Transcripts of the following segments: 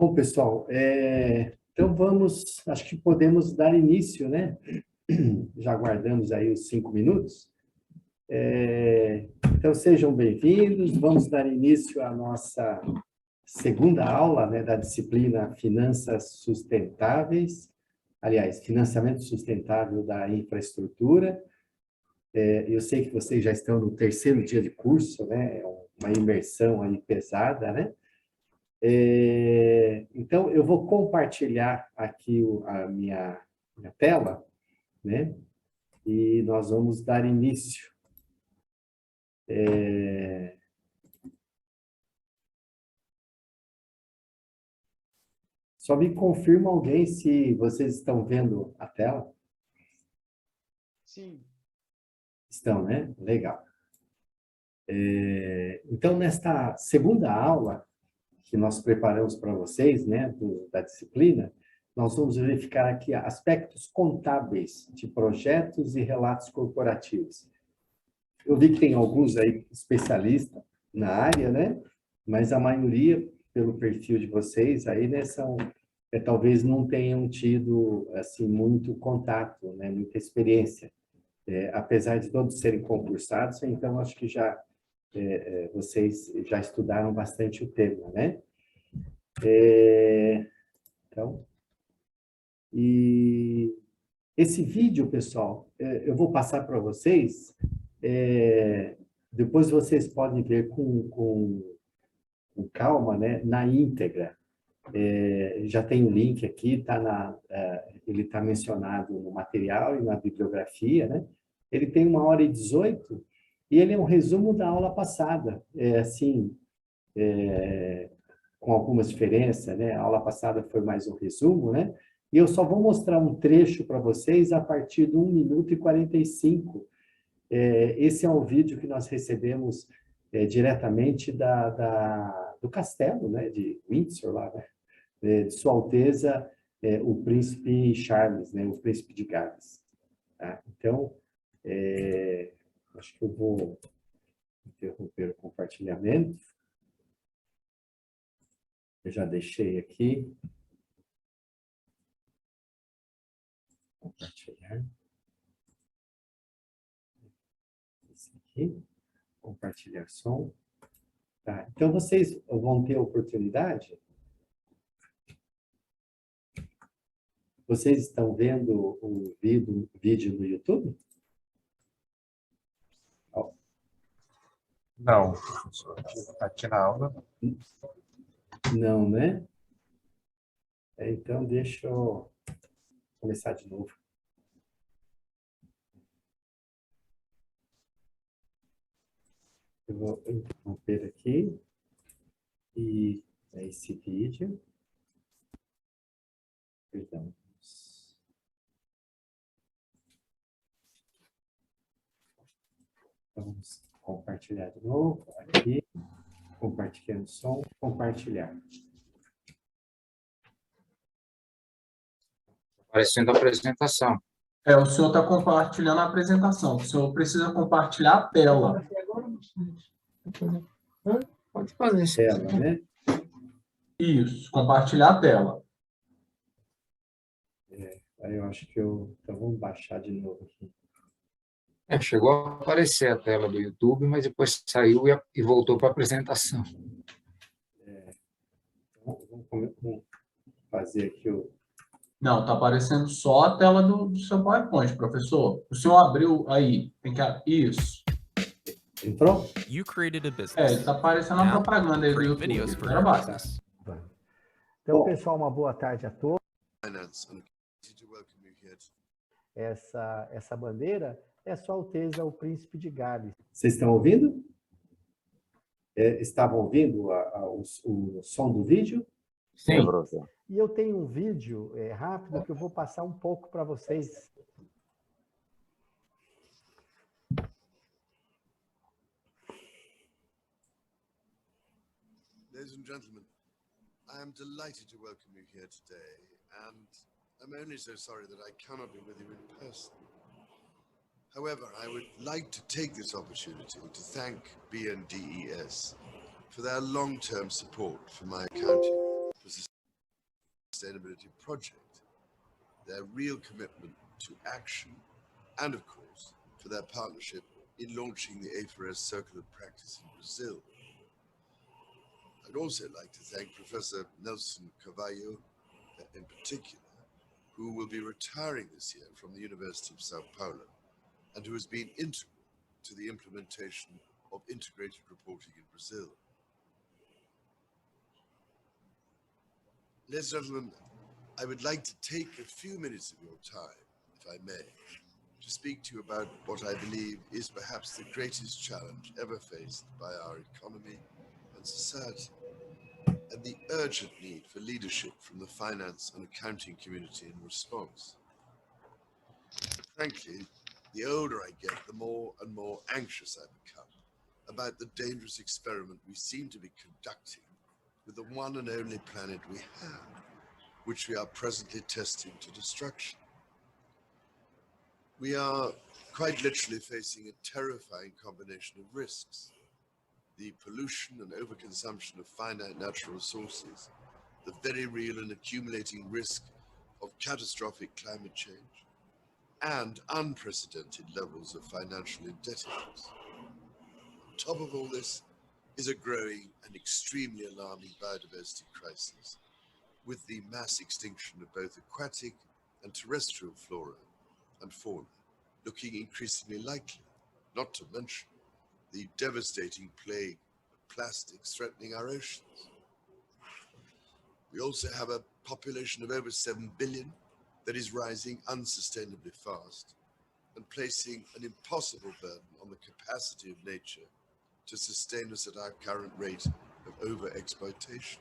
Bom, pessoal, então acho que podemos dar início, né? Já aguardamos aí os 5 minutos. Então, sejam bem-vindos, vamos dar início à nossa segunda aula, né, da disciplina Finanças Sustentáveis, aliás, Financiamento Sustentável da Infraestrutura. Eu sei que vocês já estão no terceiro dia de curso, né? É uma imersão aí pesada, né? Então, eu vou compartilhar aqui a minha tela, né? E nós vamos dar início. Só me confirma alguém se vocês estão vendo a tela. Sim. Estão, né? Legal. Então, nesta segunda aula que nós preparamos para vocês, né, da disciplina, nós vamos verificar aqui aspectos contábeis de projetos e relatos corporativos. Eu vi que tem alguns aí especialistas na área, né? Mas a maioria, pelo perfil de vocês aí, né, talvez não tenham tido assim muito contato, né, muita experiência. Apesar de todos serem concursados, então acho que vocês já estudaram bastante o tema, né? Então, e esse vídeo, pessoal, eu vou passar para vocês. Depois vocês podem ver com calma, né, na íntegra. Já tem o link aqui, ele está mencionado no material e na bibliografia, né? Ele tem 1h18 e ele é um resumo da aula passada. Com algumas diferenças, né? A aula passada foi mais um resumo, né? E eu só vou mostrar um trecho para vocês a partir de 1 minuto e 45. Esse é um vídeo que nós recebemos diretamente do castelo, né? De Windsor, lá, né? De Sua Alteza, o Príncipe Charles, né? O Príncipe de Gales. Tá? Então, acho que eu vou interromper o compartilhamento. Eu já deixei aqui. Compartilhar. Esse aqui. Compartilhar som. Tá. Então, vocês vão ter a oportunidade. Vocês estão vendo o vídeo no YouTube? Não, aqui na aula. Não, né? Então, deixa eu começar de novo. Eu vou interromper aqui. E esse vídeo. Perdão. Vamos compartilhar de novo. Aqui. Compartilhando o som. Compartilhar. Aparecendo a apresentação. O senhor está compartilhando a apresentação. O senhor precisa compartilhar a tela. Pode fazer isso. Tela, né? Isso, compartilhar a tela. Aí eu acho que então vamos baixar de novo aqui. Chegou a aparecer a tela do YouTube, mas depois saiu e voltou para a apresentação. Então, vamos fazer aqui o... Não, está aparecendo só a tela do seu PowerPoint, professor. O senhor abriu aí. Isso. Entrou? Está aparecendo a propaganda aí do YouTube. Era básico. Então, pessoal, uma boa tarde a todos. Essa bandeira é Sua Alteza, o Príncipe de Gales. Vocês estão ouvindo? Estavam ouvindo o som do vídeo? Sim. E eu tenho um vídeo rápido que eu vou passar um pouco para vocês. Ladies and gentlemen, I am delighted to welcome you here today, and I'm only so sorry that I cannot be with you in person. However, I would like to take this opportunity to thank BNDES for their long-term support for my accounting. sustainability project, their real commitment to action, and of course, for their partnership in launching the A4S Circle of Practice in Brazil. I'd also like to thank Professor Nelson Carvalho in particular, who will be retiring this year from the University of Sao Paulo and who has been integral to the implementation of integrated reporting in Brazil. Ladies and gentlemen, I would like to take a few minutes of your time, if I may, to speak to you about what I believe is perhaps the greatest challenge ever faced by our economy and society, and the urgent need for leadership from the finance and accounting community in response. Frankly, the older I get, the more and more anxious I become about the dangerous experiment we seem to be conducting with the one and only planet we have, which we are presently testing to destruction. We are quite literally facing a terrifying combination of risks: the pollution and overconsumption of finite natural resources, the very real and accumulating risk of catastrophic climate change, and unprecedented levels of financial indebtedness. On top of all this is a growing and extremely alarming biodiversity crisis, with the mass extinction of both aquatic and terrestrial flora and fauna looking increasingly likely, not to mention the devastating plague of plastics threatening our oceans. We also have a population of over 7 billion that is rising unsustainably fast and placing an impossible burden on the capacity of nature to sustain us at our current rate of overexploitation.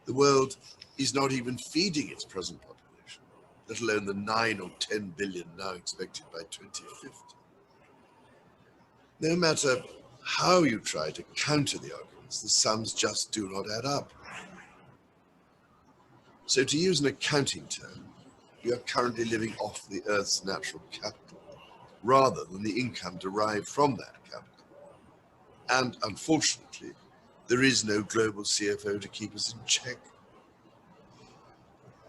The world is not even feeding its present population, let alone the 9 or 10 billion now expected by 2050. No matter how you try to counter the arguments, the sums just do not add up. So, to use an accounting term, we are currently living off the Earth's natural capital, rather than the income derived from that capital. And unfortunately, there is no global CFO to keep us in check.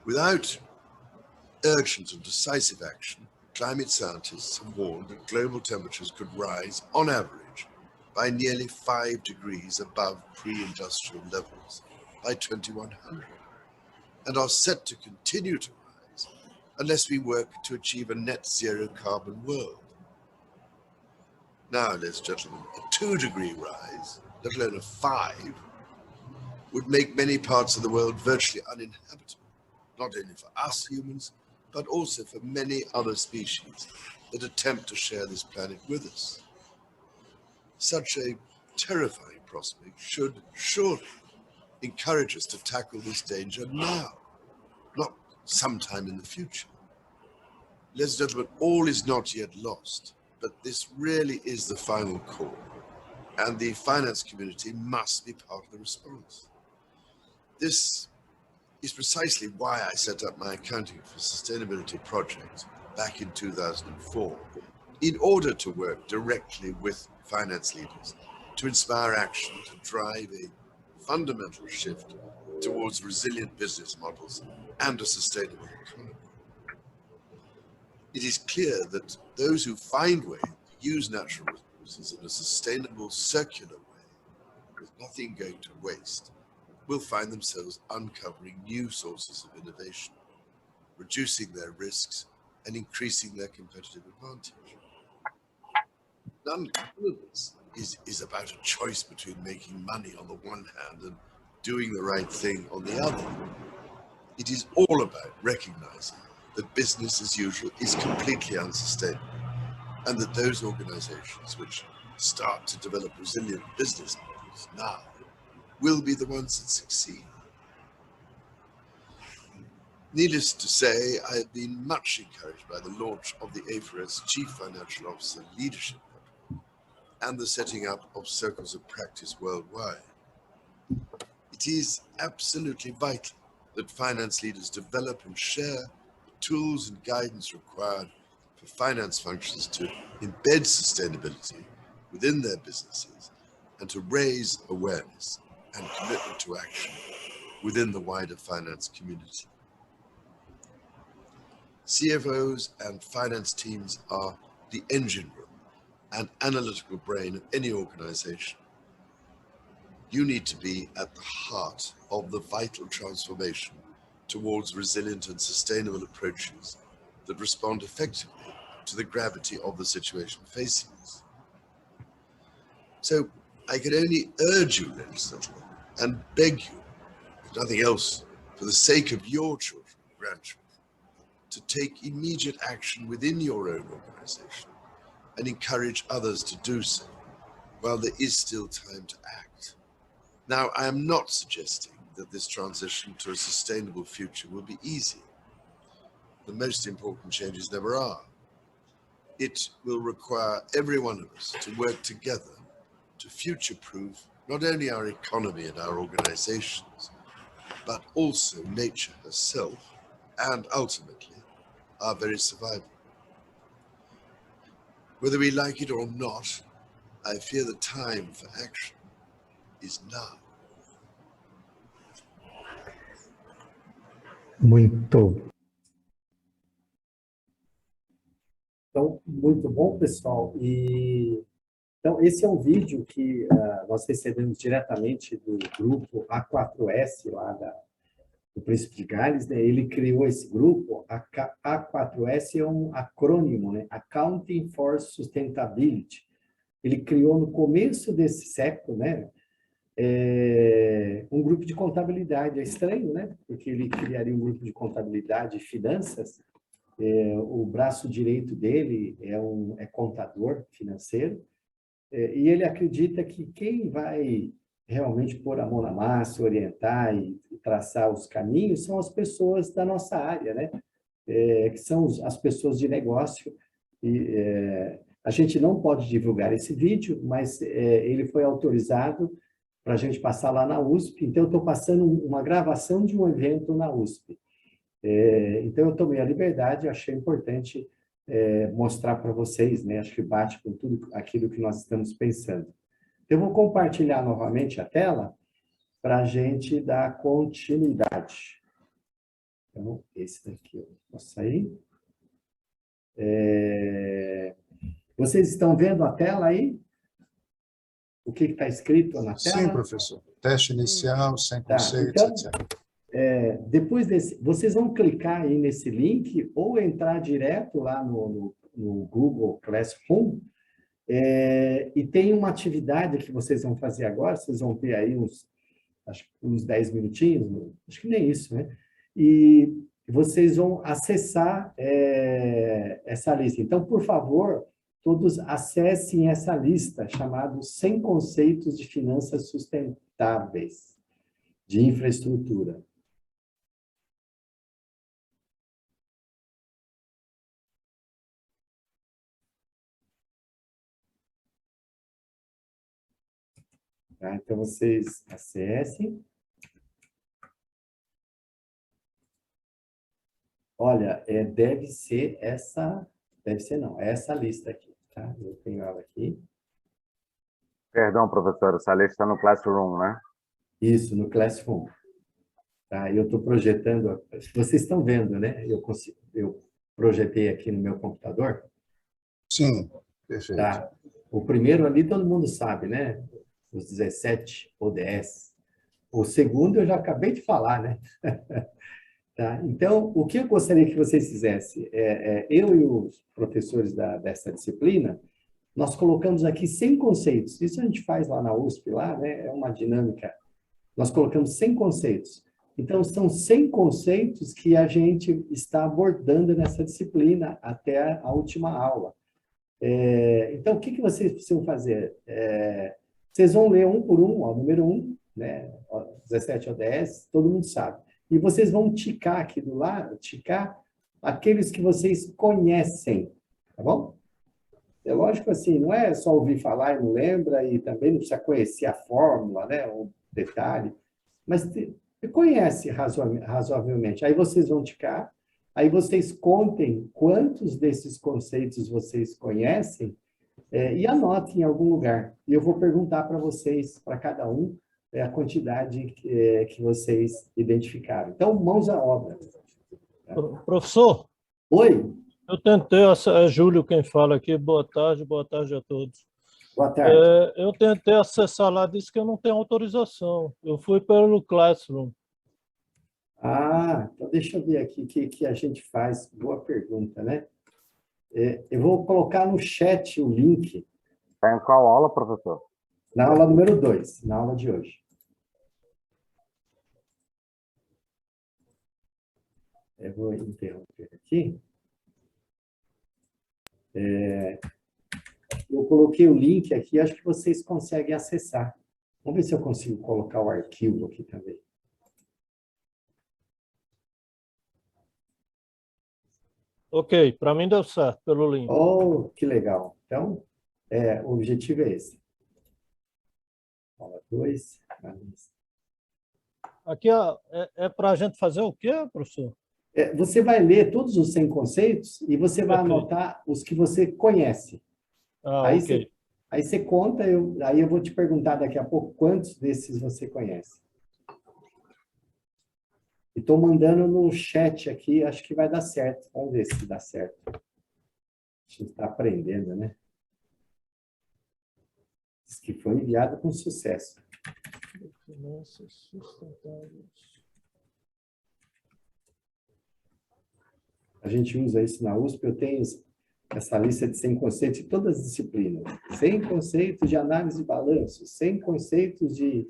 Without urgent and decisive action, climate scientists have warned that global temperatures could rise, on average, by nearly 5 degrees above pre-industrial levels by 2100, and are set to continue to rise unless we work to achieve a net zero carbon world. Now, ladies and gentlemen, a 2-degree rise, let alone a 5, would make many parts of the world virtually uninhabitable, not only for us humans, but also for many other species that attempt to share this planet with us. Such a terrifying prospect should surely encourage us to tackle this danger now, not sometime in the future. Ladies and gentlemen, all is not yet lost, but this really is the final call, and the finance community must be part of the response. This is precisely why I set up my Accounting for Sustainability project back in 2004, in order to work directly with finance leaders to inspire action to drive a fundamental shift towards resilient business models and a sustainable economy. It is clear that those who find ways to use natural resources in a sustainable, circular way, with nothing going to waste, will find themselves uncovering new sources of innovation, reducing their risks and increasing their competitive advantage. None of this is about a choice between making money on the one hand and doing the right thing on the other. It is all about recognizing that business as usual is completely unsustainable, and that those organizations which start to develop resilient business models now will be the ones that succeed. Needless to say, I have been much encouraged by the launch of the A4S Chief Financial Officer Leadership Program and the setting up of circles of practice worldwide. It is absolutely vital that finance leaders develop and share the tools and guidance required for finance functions to embed sustainability within their businesses and to raise awareness and commitment to action within the wider finance community. CFOs and finance teams are the engine room and analytical brain of any organization. You need to be at the heart of the vital transformation towards resilient and sustainable approaches that respond effectively to the gravity of the situation facing us. So I can only urge you, ladies and gentlemen, and beg you, if nothing else, for the sake of your children and grandchildren, to take immediate action within your own organization and encourage others to do so while there is still time to act. Now, I am not suggesting that this transition to a sustainable future will be easy. The most important changes never are. It will require every one of us to work together to future-proof not only our economy and our organizations, but also nature herself and ultimately our very survival. Whether we like it or not, I fear the time for action is now. Muito. Então, muito bom, pessoal. Então, esse é um vídeo que nós recebemos diretamente do grupo A4S, lá do Príncipe de Gales, né? Ele criou esse grupo. A4S é um acrônimo, né? Accounting for Sustainability. Ele criou no começo desse século, né? Um grupo de contabilidade. É estranho, né? Porque ele criaria um grupo de contabilidade e finanças. O braço direito dele é contador financeiro. E ele acredita que quem vai realmente pôr a mão na massa, orientar e traçar os caminhos são as pessoas da nossa área, né? Que são as pessoas de negócio. A gente não pode divulgar esse vídeo, mas ele foi autorizado para a gente passar lá na USP. Então, eu estou passando uma gravação de um evento na USP. Então, eu tomei a liberdade, achei importante mostrar para vocês, né? Acho que bate com tudo aquilo que nós estamos pensando. Eu vou compartilhar novamente a tela para a gente dar continuidade. Então, esse daqui eu vou sair. Vocês estão vendo a tela aí? O que está escrito na tela? Sim, professor. Teste inicial, sem Tá, conceitos, então, etc. Depois desse, vocês vão clicar aí nesse link ou entrar direto lá no Google Classroom, e tem uma atividade que vocês vão fazer agora, vocês vão ter aí uns 10 minutinhos, acho que nem isso, né? E vocês vão acessar essa lista. Então, por favor, todos acessem essa lista chamada 100 conceitos de finanças sustentáveis, de infraestrutura. Tá? Então, vocês acessem. Olha, deve ser essa lista aqui, tá? Eu tenho ela aqui. Perdão, professor, essa lista está no Classroom, né? Isso, no Classroom. Tá? Eu estou projetando, vocês estão vendo, né? Eu projetei aqui no meu computador. Sim, perfeito. Tá? O primeiro ali todo mundo sabe, né? Os 17 ODS. O segundo eu já acabei de falar, né? Tá? Então, o que eu gostaria que vocês fizessem? Eu e os professores dessa disciplina, nós colocamos aqui 100 conceitos. Isso a gente faz lá na USP, lá, né? É uma dinâmica. Nós colocamos 100 conceitos. Então, são 100 conceitos que a gente está abordando nessa disciplina até a última aula. Então, o que vocês precisam fazer? Vocês vão ler um por um, ó, número 1, né? 17 ODS, todo mundo sabe. E vocês vão ticar aqui do lado, ticar aqueles que vocês conhecem, tá bom? É lógico assim, não é só ouvir falar e não lembra, e também não precisa conhecer a fórmula, né? O detalhe, mas conhece razoavelmente. Aí vocês vão ticar, aí vocês contem quantos desses conceitos vocês conhecem, e anotem em algum lugar. E eu vou perguntar para vocês, para cada um, é a quantidade que vocês identificaram. Então, mãos à obra. Professor, Oi, eu tentei, é Júlio quem fala aqui, boa tarde a todos. boa tarde. Eu tentei acessar lá, disse que eu não tenho autorização. Eu fui pelo Classroom. Ah, então deixa eu ver aqui o que a gente faz. Boa pergunta, né? Eu vou colocar no chat o link Está em qual aula, professor? na aula número 2, na aula de hoje. Eu vou interromper aqui. Eu coloquei o link aqui, acho que vocês conseguem acessar. Vamos ver se eu consigo colocar o arquivo aqui também. Ok, para mim deu certo pelo link. Oh, que legal. Então, o objetivo é esse. Aula 2. Aqui é para a gente fazer o quê, professor? Você vai ler todos os 100 conceitos e você vai Ok. anotar os que você conhece. Aí Ok. você conta, aí eu vou te perguntar daqui a pouco quantos desses você conhece. E estou mandando no chat aqui, acho que vai dar certo. Vamos ver se dá certo. A gente está aprendendo, né? Diz que foi enviado com sucesso. Finanças sustentáveis. A gente usa isso na USP, eu tenho essa lista de 100 conceitos de todas as disciplinas. 100 conceitos de análise de balanço, 100 conceitos de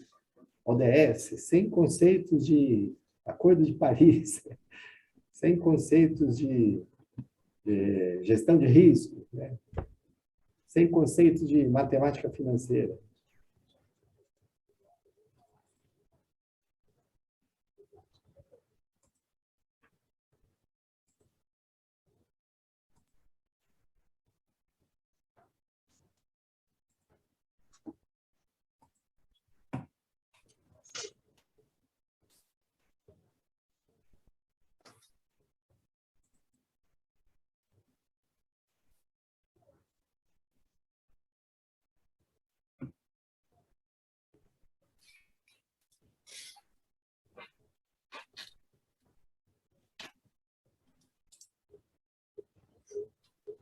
ODS, 100 conceitos de Acordo de Paris, 100 conceitos de gestão de risco, né? 100 conceitos de matemática financeira.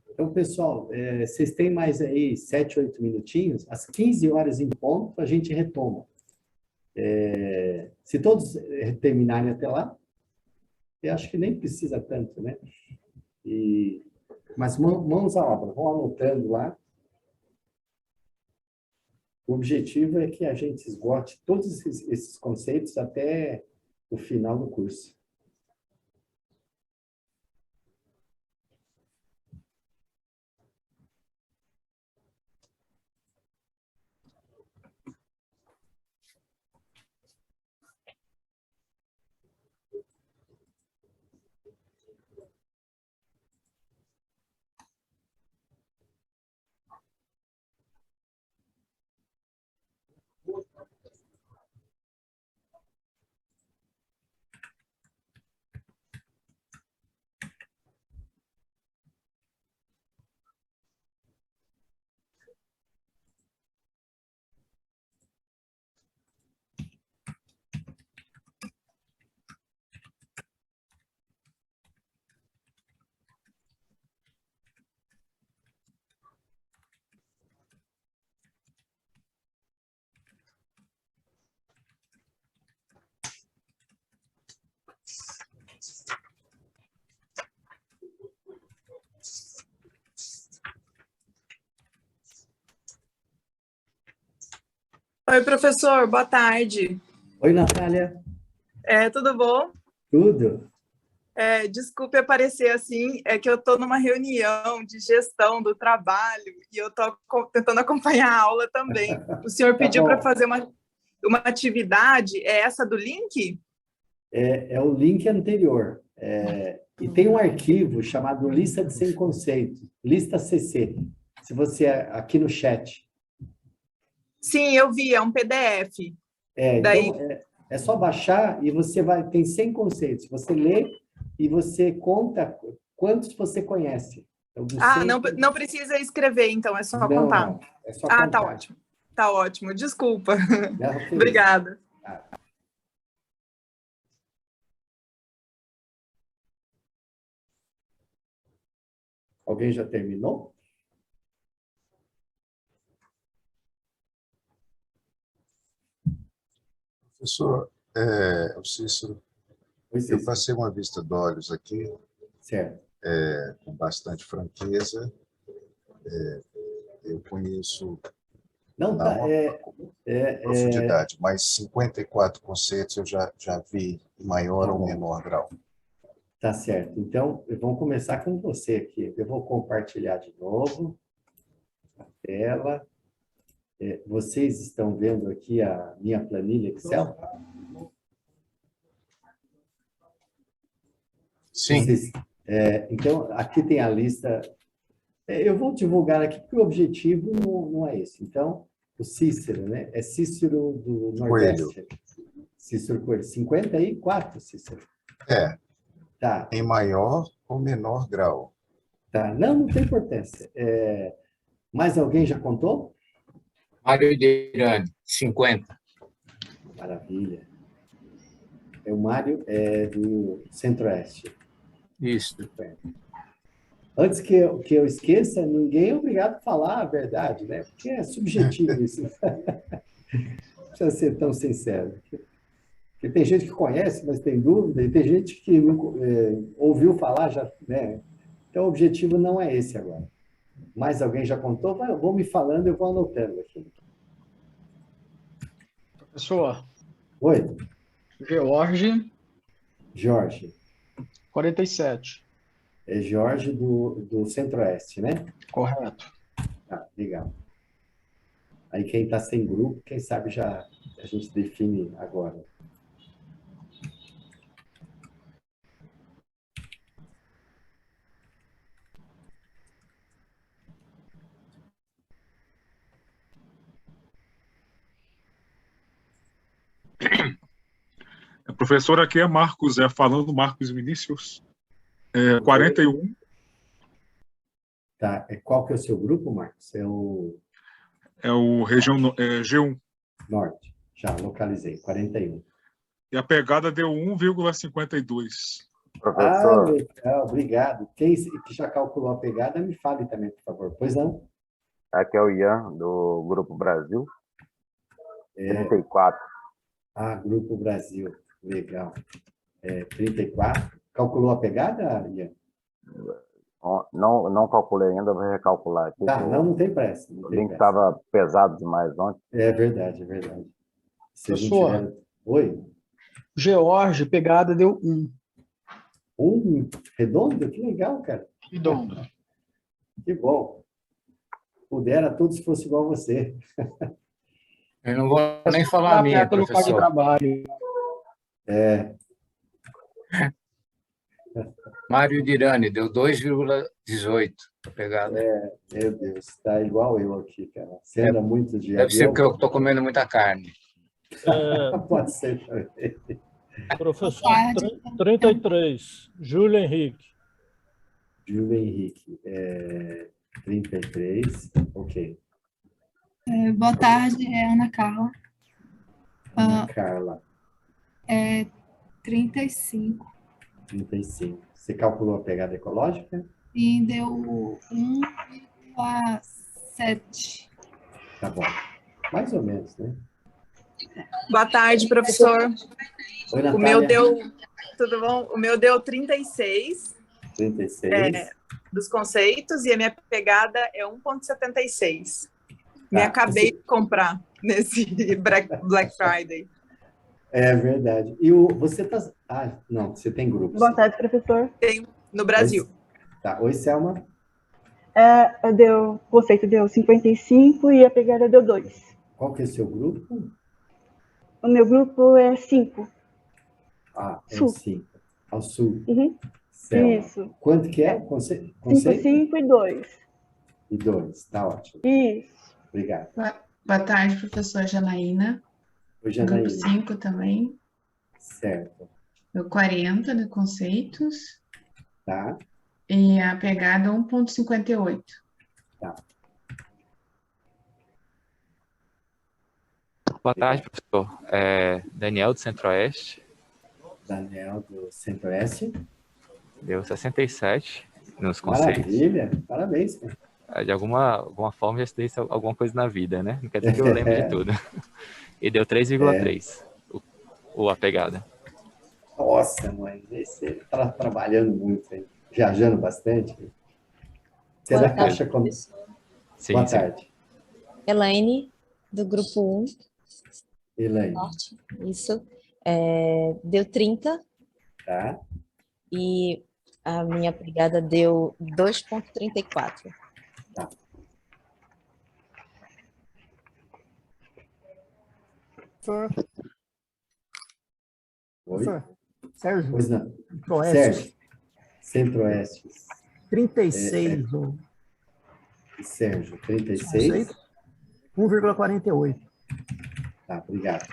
Então, pessoal, vocês têm mais aí 7, 8 minutinhos. Às 15 horas em ponto, a gente retoma. Se todos terminarem até lá, eu acho que nem precisa tanto, né? Mas mãos à obra, vão anotando lá. O objetivo é que a gente esgote todos esses conceitos até o final do curso. Oi, professor, boa tarde. Oi, Natália. Tudo bom? Tudo? Desculpe aparecer assim, é que eu estou numa reunião de gestão do trabalho e eu estou tentando acompanhar a aula também. O senhor pediu para fazer uma atividade, é essa do link? É o link anterior. E tem um arquivo chamado Lista de 100 Conceitos, Lista CC. Se você aqui no chat. Sim, eu vi, é um PDF. Daí... Então, é só baixar e você tem 100 conceitos. Você lê e você conta quantos você conhece. Então, não precisa escrever, então, é só contar. Não, é só contar. Tá ótimo. Tá ótimo, desculpa. Não, que isso. Obrigada. Alguém já terminou? Professor, o Cícero, Oi, eu Cícero. passei uma vista de olhos aqui, Certo. com bastante franqueza. Eu conheço Não, não tá, a profundidade, mas 54 conceitos eu já vi em maior Tá ou bom. menor grau. tá certo. Então, vamos começar com você aqui. Eu vou compartilhar de novo a tela. Vocês estão vendo aqui a minha planilha Excel? Sim. Então, aqui tem a lista. Eu vou divulgar aqui, porque o objetivo não é esse. Então, o Cícero, né? É Cícero do Nordeste. Cícero Coelho. 54, Cícero? Tá, Em maior ou menor grau. tá. Não tem importância. Mais alguém já contou? Mário Dirani, 50. Maravilha. O Mário é do Centro-Oeste. Isso. Antes que eu esqueça, ninguém é obrigado a falar a verdade, né? Porque é subjetivo isso. Não precisa ser tão sincero. Porque tem gente que conhece, mas tem dúvida, e tem gente que ouviu falar já, né? Então, o objetivo não é esse agora. Mais alguém já contou? Vou me falando, eu vou anotando aqui. Professor, Oi, Jorge, Jorge. 47. É Jorge do Centro-Oeste, né? Correto. Tá, legal. Aí quem está sem grupo, quem sabe já a gente define agora. Professor, aqui é Marcos, falando Marcos Vinícius, 41. Tá, qual que é o seu grupo, Marcos? É o É o região G1. Norte. Já localizei, 41. E a pegada deu 1,52. Professor, legal, obrigado. Quem que já calculou a pegada, me fale também, por favor. Pois não? aqui é o Ian, do Grupo Brasil, 34. Grupo Brasil, legal. 34. Calculou a pegada, Ian? Não calculei ainda, vou recalcular aqui. Tá, não tem pressa. O link estava pesado demais ontem. É verdade, é verdade. Professor, Oi? George, pegada deu 1. Redondo? Que legal, cara. Redondo. Que bom. Pudera todos fosse igual a você. Eu não vou nem falar a minha, Pelo qual de professor. trabalho. Mário Dirani, deu 2,18 a pegada. Meu Deus, tá igual eu aqui, cara. Você anda muito de Deve ser avião? porque eu estou comendo muita carne. Pode ser também. Professor, 33, Júlio Henrique. Júlio Henrique, 33, ok. Boa tarde, é Ana Carla. Ana Carla, 35. 35. Você calculou a pegada ecológica? E deu 1,7. Tá bom. Mais ou menos, né? Boa tarde, professor. Oi, O meu Natália. deu... Tudo bom? O meu deu 36. 36. Dos conceitos, e a minha pegada é 1,76. Me Tá. acabei de comprar nesse Black Friday. É verdade. E você tá... não, você tem grupo. Boa tarde, professor. Tenho no Brasil. Tá. Oi, Selma. O conceito deu 55 e a pegada deu 2. Qual que é o seu grupo? O meu grupo é 5. Sul. 5. Ao sul. Uhum. Selma. Isso. Quanto que é? Conceito? 5 e 2. E 2. Tá ótimo. Isso. Obrigado. Boa tarde, professora Janaína. Oi, Janaína. Grupo 5 também. Certo. Deu 40 de conceitos. Tá. E a pegada 1,58. Tá. Boa tarde, professor. Daniel, do Centro-Oeste. Daniel, do Centro-Oeste. Deu 67 nos conceitos. Maravilha, parabéns, cara. De alguma forma, já estudei alguma coisa na vida, né? Não quer dizer que eu lembro de tudo. E deu 3,3 a pegada. Nossa, mãe, você está trabalhando muito, hein? Viajando bastante. Você é da Caixa Econômica. Boa tarde. Elaine, do grupo 1. Elaine. Norte, isso. Deu 30. Tá. E a minha pegada deu 2,34. Tá. Oi? Sérgio. Pois não. Centro-Oeste. Sérgio. Centro-Oeste. 36. Sérgio, 36. 1,48. Tá, obrigado.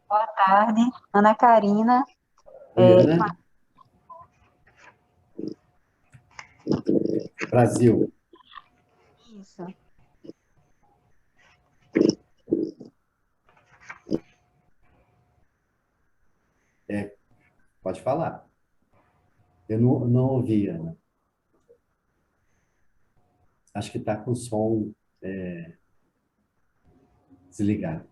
Boa tarde, Ana Karina. Oi, Ana. Brasil. Isso. Pode falar. Eu não ouvi, Ana. Acho que está com o som desligado.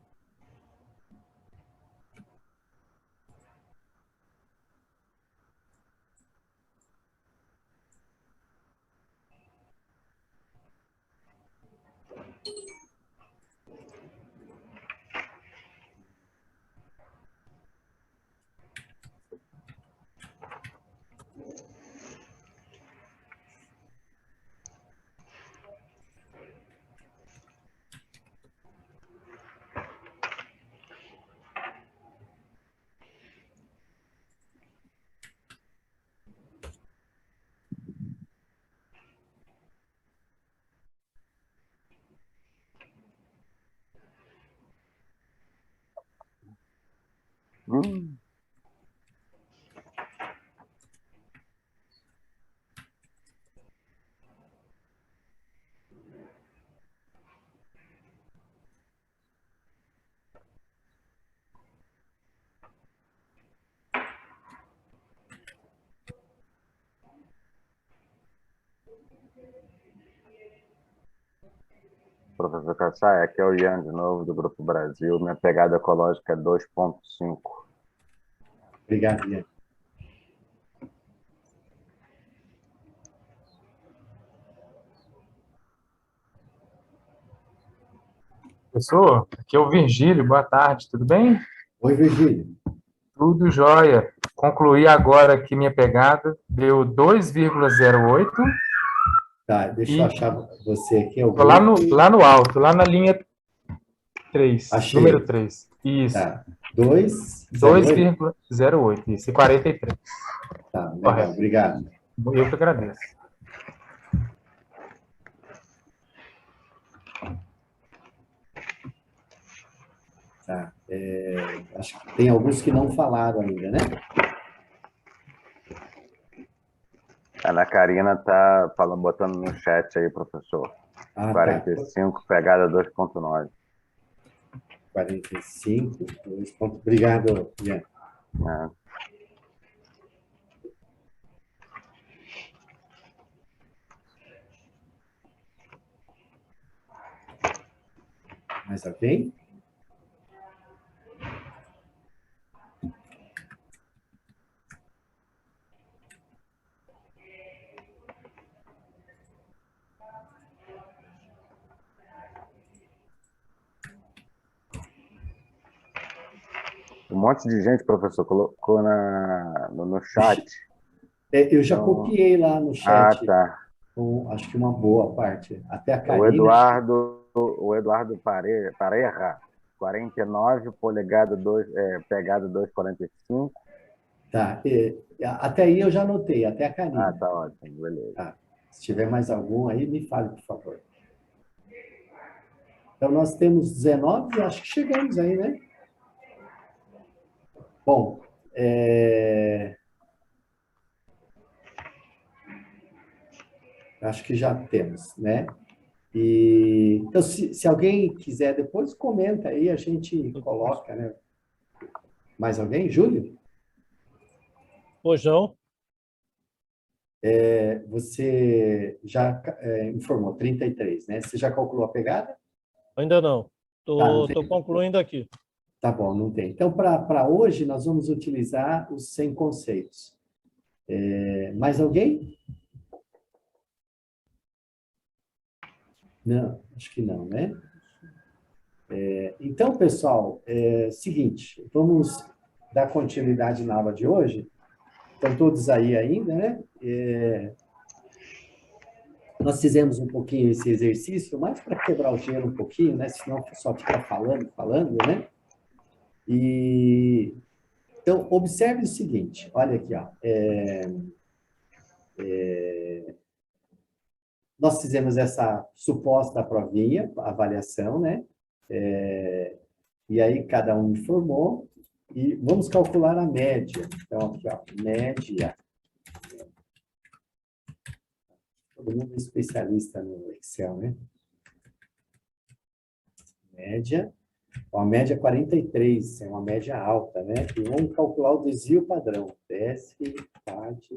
Professor Kassai, aqui é o Ian de novo, do Grupo Brasil. Minha pegada ecológica é 2,5. Obrigado, Ian. Professor, aqui é o Virgílio, boa tarde, tudo bem? Oi, Virgílio. Tudo jóia. Concluí agora aqui minha pegada, deu 2,08. Tá, deixa eu achar você aqui. Lá no alto, lá na linha 3, Achei. número 3. Isso. Tá. 2,08, isso, e 43. Tá, legal, correto. Obrigado. Eu que agradeço. Tá. Acho que tem alguns que não falaram ainda, né? A Ana Karina está botando no chat aí, professor. 45, tá. Pegada 2,9. 45, 2 pontos. Obrigado, Ian. Mais alguém? Um monte de gente, professor, colocou no chat. Eu já copiei lá no chat. Ah, tá. Acho que uma boa parte. Até a Karina. O Eduardo Pareja, 49, pegada 2,45. Tá. Até aí eu já anotei, até a Karina. Ah, tá ótimo, beleza. Tá. Se tiver mais algum aí, me fale, por favor. Então, nós temos 19, acho que chegamos aí, né? Bom, acho que já temos, né? Então, se alguém quiser depois, comenta aí, a gente coloca, né? Mais alguém? Júlio? Pois não? Você já informou 33, né? Você já calculou a pegada? Ainda não. Tá, Estou concluindo aqui. Tá bom, não tem. Então, para hoje, nós vamos utilizar os 100 conceitos. Mais alguém? Não, acho que não, né? Então, pessoal, seguinte, vamos dar continuidade na aula de hoje. Estão todos aí ainda, né? Nós fizemos um pouquinho esse exercício, mais para quebrar o gelo um pouquinho, né? Senão só fica falando, né? Então, observe o seguinte, olha aqui, ó. Nós fizemos essa suposta provinha, avaliação, né? E aí cada um informou, e vamos calcular a média. Então, aqui, ó, média. Todo mundo é especialista no Excel, né? Média. A média 43, é uma média alta, né? E vamos calcular o desvio padrão. Desce, parte.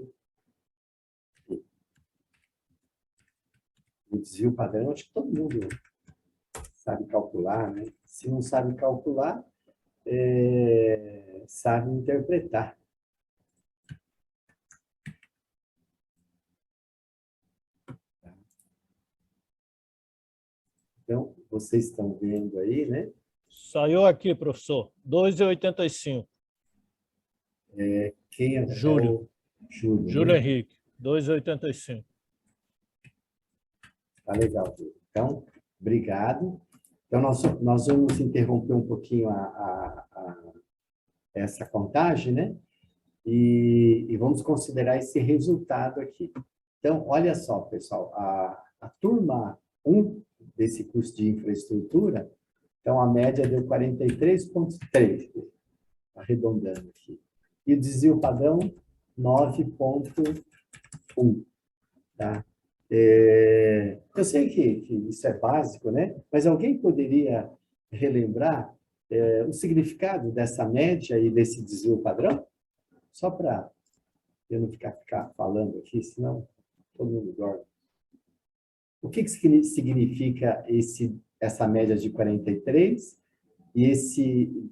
O desvio padrão, acho que todo mundo sabe calcular, né? Se não sabe calcular, sabe interpretar. Então, vocês estão vendo aí, né? Saiu aqui, professor. 2,85. Quem é? Júlio. Júlio. Júlio né? Henrique. 2,85. Tá legal, Júlio. Então, obrigado. Então, nós vamos interromper um pouquinho essa contagem, né? E vamos considerar esse resultado aqui. Então, olha só, pessoal, a turma 1 desse curso de infraestrutura, então a média deu 43,3, arredondando aqui. E o desvio padrão, 9,1, tá? Eu sei que isso é básico, né? Mas alguém poderia relembrar o significado dessa média e desse desvio padrão? Só para eu não ficar falando aqui, senão todo mundo dorme. O que significa essa média de 43 e esse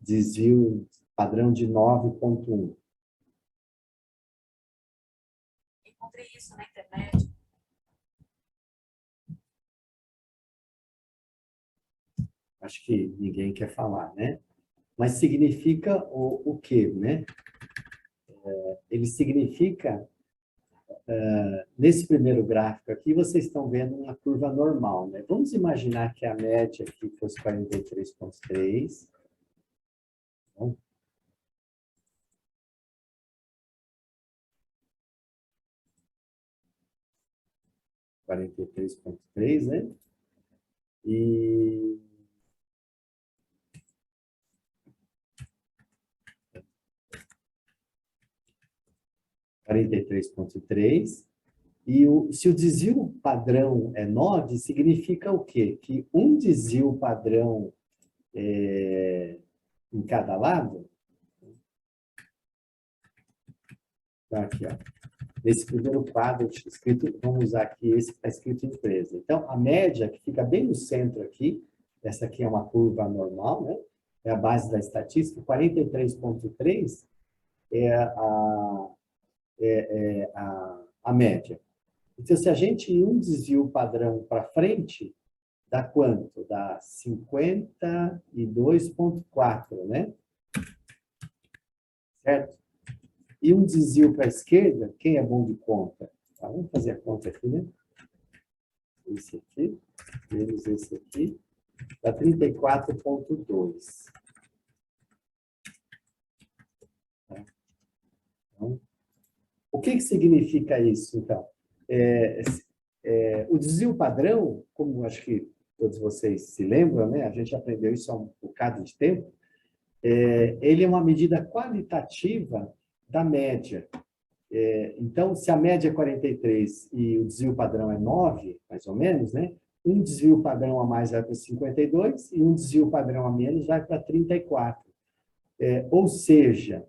desvio padrão de 9,1? Encontrei isso na internet. Acho que ninguém quer falar, né? Mas significa o quê, né? Ele significa, nesse primeiro gráfico aqui, vocês estão vendo uma curva normal, né? Vamos imaginar que a média aqui fosse 43,3. Bom. (43,3), né? E 43,3. E se o desvio padrão é 9, significa o quê? Que um desvio padrão em cada lado. Então, aqui, ó. Nesse primeiro quadro escrito, vamos usar aqui esse que está escrito empresa. Então, a média, que fica bem no centro aqui, essa aqui é uma curva normal, né? É a base da estatística, 43,3 é a média. Então, se a gente ir um desvio padrão para frente, dá quanto? Dá 52,4, né? Certo? E um desvio para a esquerda, quem é bom de conta? Tá, vamos fazer a conta aqui, né? Esse aqui, menos esse aqui, dá 34,2. Tá? Então, o que significa isso, então? O desvio padrão, como acho que todos vocês se lembram, né? A gente aprendeu isso há um bocado de tempo, ele é uma medida qualitativa da média. Então, se a média é 43 e o desvio padrão é 9, mais ou menos, né? um desvio padrão a mais vai para 52 e um desvio padrão a menos vai para 34. Ou seja,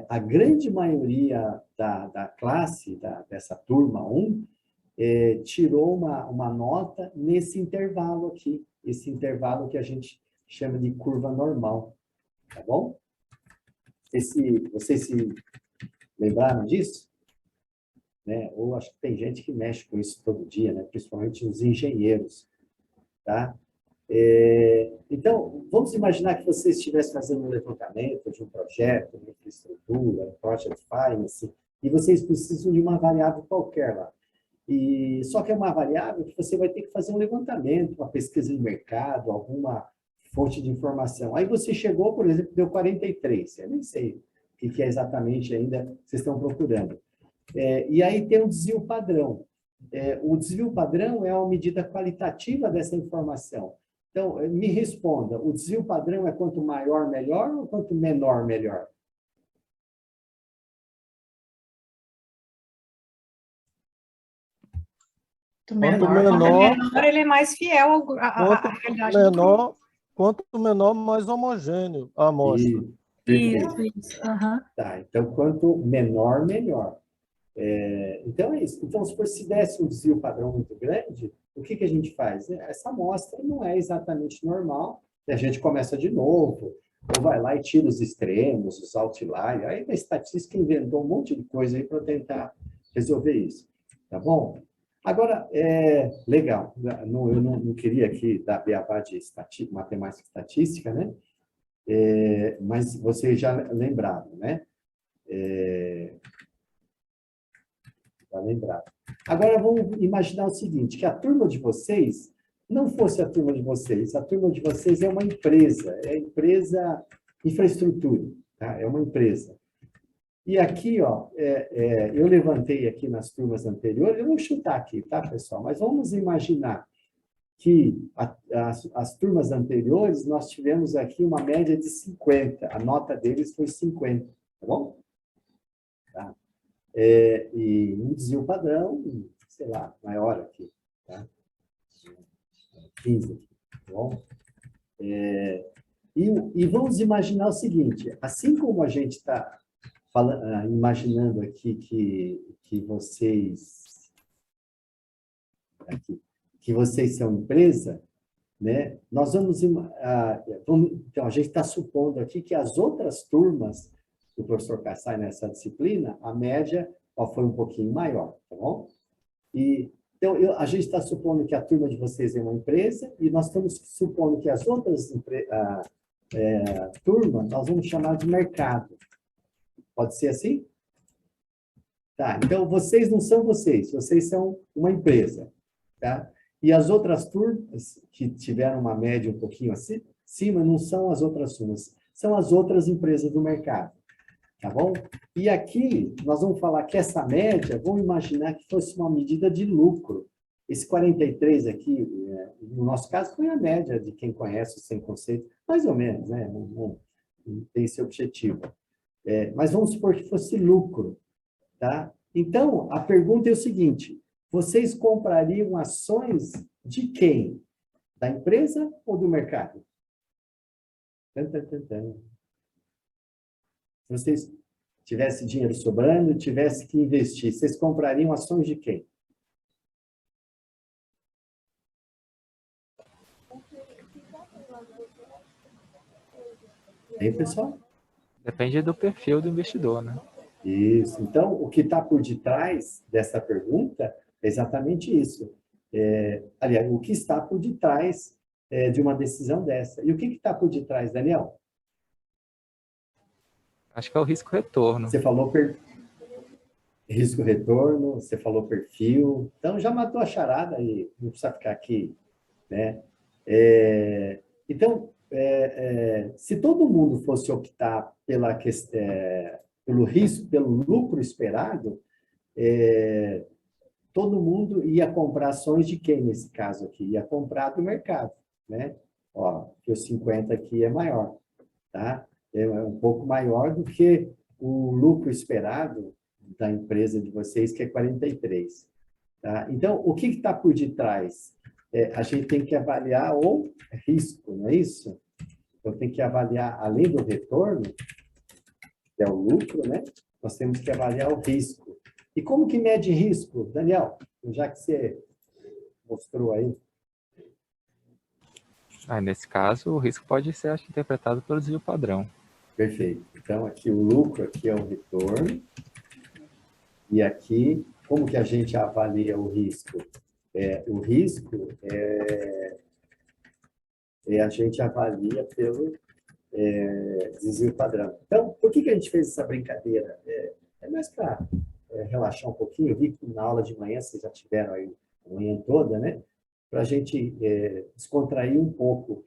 a grande maioria da classe, dessa turma 1, tirou uma nota nesse intervalo aqui, esse intervalo que a gente chama de curva normal, tá bom? Vocês se lembraram disso? Né? Ou acho que tem gente que mexe com isso todo dia, né? Principalmente os engenheiros, tá? Então, vamos imaginar que você estivesse fazendo um levantamento de um projeto, de infraestrutura, um project finance, e vocês precisam de uma variável qualquer lá. Só que é uma variável que você vai ter que fazer um levantamento, uma pesquisa de mercado, alguma fonte de informação. Aí você chegou, por exemplo, deu 43. Eu nem sei o que é exatamente ainda que vocês estão procurando. E aí tem um desvio padrão. O desvio padrão é uma medida qualitativa dessa informação. Então, me responda, o desvio padrão é quanto maior, melhor, ou quanto menor, melhor? Quanto menor, ele é mais fiel à realidade do grupo. Quanto menor, mais homogêneo a amostra. Isso. Uhum. Tá, então, quanto menor, melhor. Então, é isso. Então, se desse um desvio padrão muito grande, o que a gente faz? Essa amostra não é exatamente normal, e a gente começa de novo, ou vai lá e tira os extremos, os outliers. Aí a estatística inventou um monte de coisa aí para tentar resolver isso. Tá bom? Agora, legal, eu não queria aqui dar beabá de matemática e estatística, né? Mas vocês já lembraram, né? Já lembraram. Agora, vamos imaginar o seguinte, que a turma de vocês não fosse a turma de vocês. A turma de vocês é uma empresa, é a empresa infraestrutura, tá? É uma empresa. E aqui, ó, eu levantei aqui nas turmas anteriores, eu vou chutar aqui, tá, pessoal? Mas vamos imaginar que as turmas anteriores, nós tivemos aqui uma média de 50. A nota deles foi 50, tá bom? Tá? E um desvio padrão, sei lá, maior aqui, tá? 15 aqui, tá bom? E vamos imaginar o seguinte, assim como a gente está imaginando aqui que vocês são empresa, né? Nós então, a gente está supondo aqui que as outras turmas do professor Kassai nessa disciplina, a média foi um pouquinho maior, tá bom? Então, a gente está supondo que a turma de vocês é uma empresa e nós estamos supondo que as outras turmas nós vamos chamar de mercado. Pode ser assim? Tá, então vocês não são vocês são uma empresa, tá? E as outras turmas que tiveram uma média um pouquinho acima não são as outras turmas, são as outras empresas do mercado, tá bom? E aqui nós vamos falar que essa média, vamos imaginar que fosse uma medida de lucro. Esse 43 aqui, no nosso caso, foi a média de quem conhece o sem conceito, mais ou menos, né? Não tem esse objetivo. Mas vamos supor que fosse lucro, tá? Então, a pergunta é o seguinte, vocês comprariam ações de quem? Da empresa ou do mercado? Se vocês tivessem dinheiro sobrando, tivessem que investir, vocês comprariam ações de quem? Hein, pessoal? Depende do perfil do investidor, né? Isso. Então, o que está por detrás dessa pergunta é exatamente isso. Aliás, o que está por detrás de uma decisão dessa. E o que está por detrás, Daniel? Acho que é o risco-retorno. Você falou risco-retorno, você falou perfil. Então, já matou a charada e não precisa ficar aqui, né? Então, se todo mundo fosse optar pelo risco, pelo lucro esperado, todo mundo ia comprar ações de quem nesse caso aqui? Ia comprar do mercado, né? Ó, que o 50 aqui é maior, tá? É um pouco maior do que o lucro esperado da empresa de vocês, que é 43. Tá? Então, o que está por detrás? a gente tem que avaliar o risco, não é isso? Então, tem que avaliar, além do retorno, que é o lucro, né? Nós temos que avaliar o risco. E como que mede risco, Daniel? Já que você mostrou aí. Nesse caso, o risco pode ser, acho, interpretado pelo desvio padrão. Perfeito. Então, aqui o lucro, aqui é o retorno. E aqui, como que a gente avalia o risco? O risco a gente avalia pelo desvio padrão. Então, por que a gente fez essa brincadeira? É mais para relaxar um pouquinho. Eu vi que na aula de manhã, vocês já tiveram aí a manhã toda, né? Para a gente descontrair um pouco.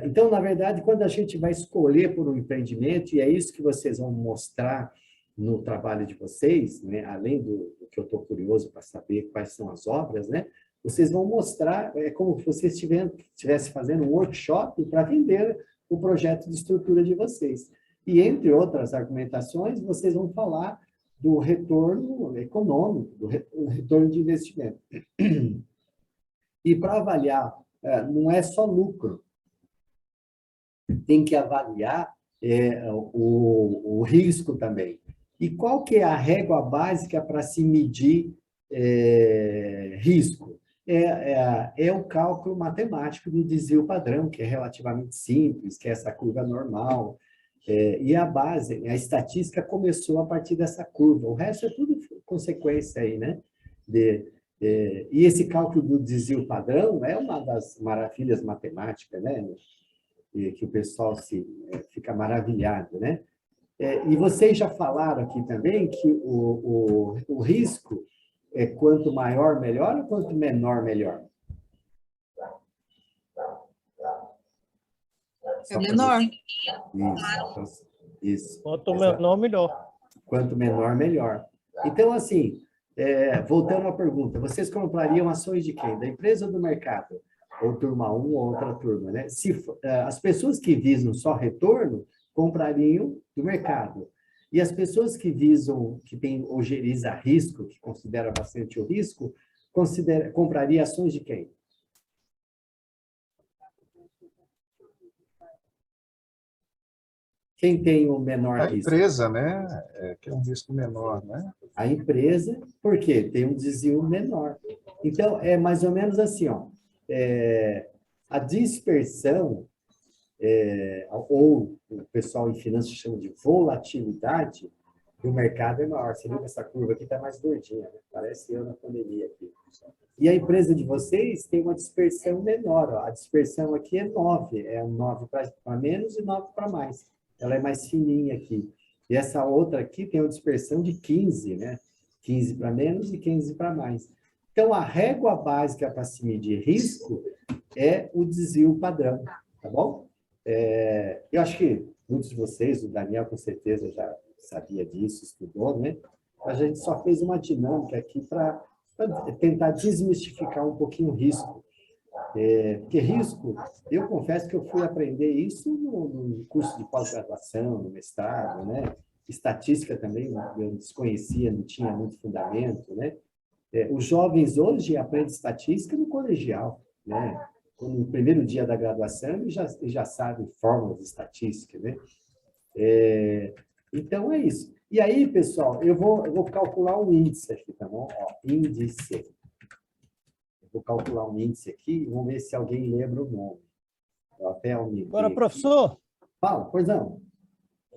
Então, na verdade, quando a gente vai escolher por um empreendimento, e é isso que vocês vão mostrar no trabalho de vocês, né? Além do que eu estou curioso para saber quais são as obras, né? Vocês vão mostrar, como se vocês estivessem fazendo um workshop para vender o projeto de estrutura de vocês. E, entre outras argumentações, vocês vão falar do retorno econômico, do retorno de investimento. E para avaliar, não é só lucro, tem que avaliar o risco também. E qual que é a régua básica para se medir risco? É o cálculo matemático do desvio padrão, que é relativamente simples, que é essa curva normal. E a base, a estatística começou a partir dessa curva. O resto é tudo consequência aí, né? E esse cálculo do desvio padrão é uma das maravilhas matemáticas, né? Que o pessoal fica maravilhado, né? E vocês já falaram aqui também que o risco é quanto maior, melhor, ou quanto menor, melhor? É menor. Isso. Quanto menor, melhor. Quanto menor, melhor. Então, assim, voltando à pergunta, vocês comprariam ações de quem? Da empresa ou do mercado? Ou turma 1 ou outra turma, né? As pessoas que visam só retorno, comprariam do mercado. E as pessoas que visam, que têm ojeriza risco, que considera bastante o risco, compraria ações de quem? Quem tem o menor risco? A empresa, né? Que é um risco menor, né? A empresa, por quê? Tem um desvio menor. Então, é mais ou menos assim, ó. A dispersão, ou o pessoal em finanças chama de volatilidade, do mercado é maior. Você viu que essa curva aqui está mais gordinha, né? Parece eu na pandemia aqui. E a empresa de vocês tem uma dispersão menor. Ó. A dispersão aqui é 9. É 9 para menos e 9 para mais. Ela é mais fininha aqui. E essa outra aqui tem uma dispersão de 15, né? 15 para menos e 15 para mais. Então, a régua básica para se medir risco é o desvio padrão, tá bom? Eu acho que muitos de vocês, o Daniel com certeza já sabia disso, estudou, né? A gente só fez uma dinâmica aqui para tentar desmistificar um pouquinho o risco. Porque risco, eu confesso que eu fui aprender isso no curso de pós-graduação, no mestrado, né? Estatística também, eu desconhecia, não tinha muito fundamento, né? Os jovens hoje aprendem estatística no colegial, né? No primeiro dia da graduação, eles já sabem fórmulas de estatística, né? Então, é isso. E aí, pessoal, eu vou calcular um índice aqui, tá bom? Ó, índice. Eu vou calcular um índice aqui, vamos ver se alguém lembra o nome. Agora, professor... Fala, pois não.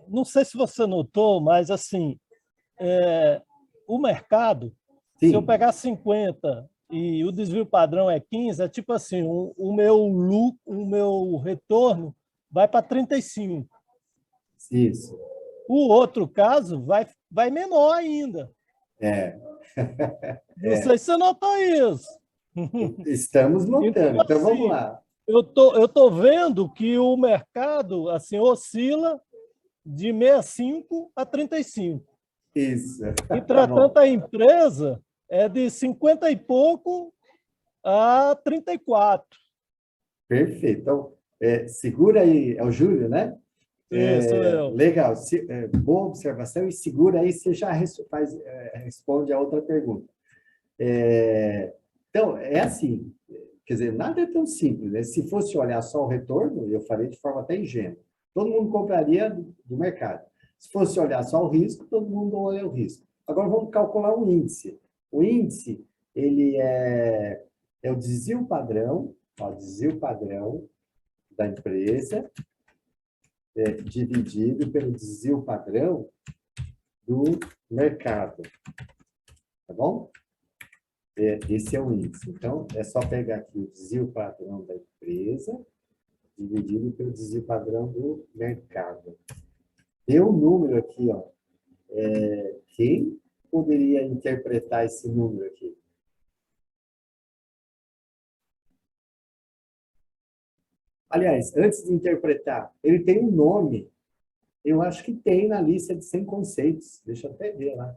Não sei se você notou, mas, assim, o mercado, Sim. Se eu pegar 50 e o desvio padrão é 15, é tipo assim, o meu retorno vai para 35. Isso. O outro caso vai menor ainda. Não sei se você notou isso. Estamos notando, então assim, vamos lá. Eu tô vendo que o mercado assim, oscila de 65 a 35. Isso. Entretanto, a empresa é de 50 e pouco a 34. Perfeito. Então, segura aí, é o Júlio, né? Isso, legal, boa observação, e segura aí, você já responde a outra pergunta. Então, assim, Quer dizer, nada é tão simples, né? Se fosse olhar só o retorno, eu faria de forma até ingênua. Todo mundo compraria do mercado. Se fosse olhar só o risco, todo mundo olha o risco. Agora vamos calcular o índice. O índice, ele é o desvio padrão, ó, desvio padrão da empresa, dividido pelo desvio padrão do mercado. Tá bom? Esse é o índice. Então, é só pegar aqui o desvio padrão da empresa, dividido pelo desvio padrão do mercado. Deu um número aqui, ó. Quem poderia interpretar esse número aqui? Aliás, antes de interpretar, ele tem um nome. Eu acho que tem na lista de 100 conceitos. Deixa eu até ver lá.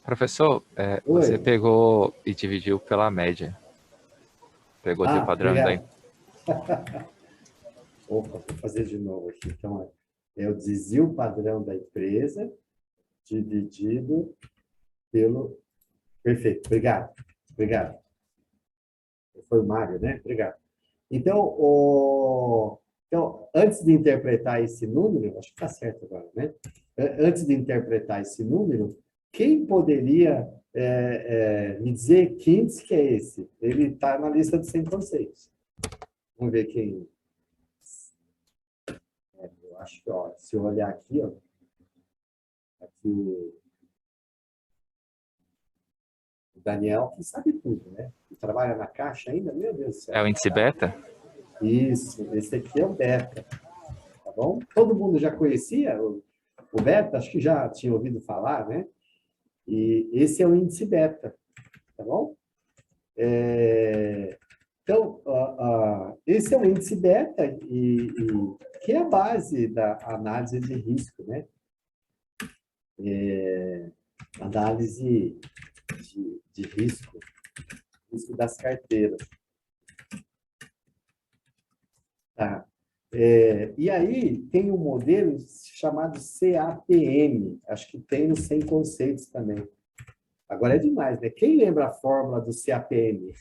Professor, você pegou e dividiu pela média. Pegou o padrão daí. Opa, vou fazer de novo aqui. Então, é o desvio padrão da empresa dividido pelo... Perfeito, obrigado. Obrigado. Foi o Mário, né? Obrigado. Então, antes de interpretar esse número, acho que está certo agora, né? Antes de interpretar esse número, quem poderia me dizer que índice que é esse? Ele está na lista de 100 conceitos. Vamos ver quem... eu acho que, ó, se eu olhar aqui, ó, aqui o Daniel, que sabe tudo, né? Que trabalha na Caixa ainda, meu Deus do céu. É o índice beta? Isso, esse aqui é o beta. Tá bom? Todo mundo já conhecia o beta? Acho que já tinha ouvido falar, né? E esse é o índice beta, tá bom? Então, esse é o índice beta, que é a base da análise de risco, né? Análise de risco das carteiras. Tá. E aí tem um modelo chamado CAPM, acho que tem nos 100 conceitos também. Agora é demais, né? Quem lembra a fórmula do CAPM?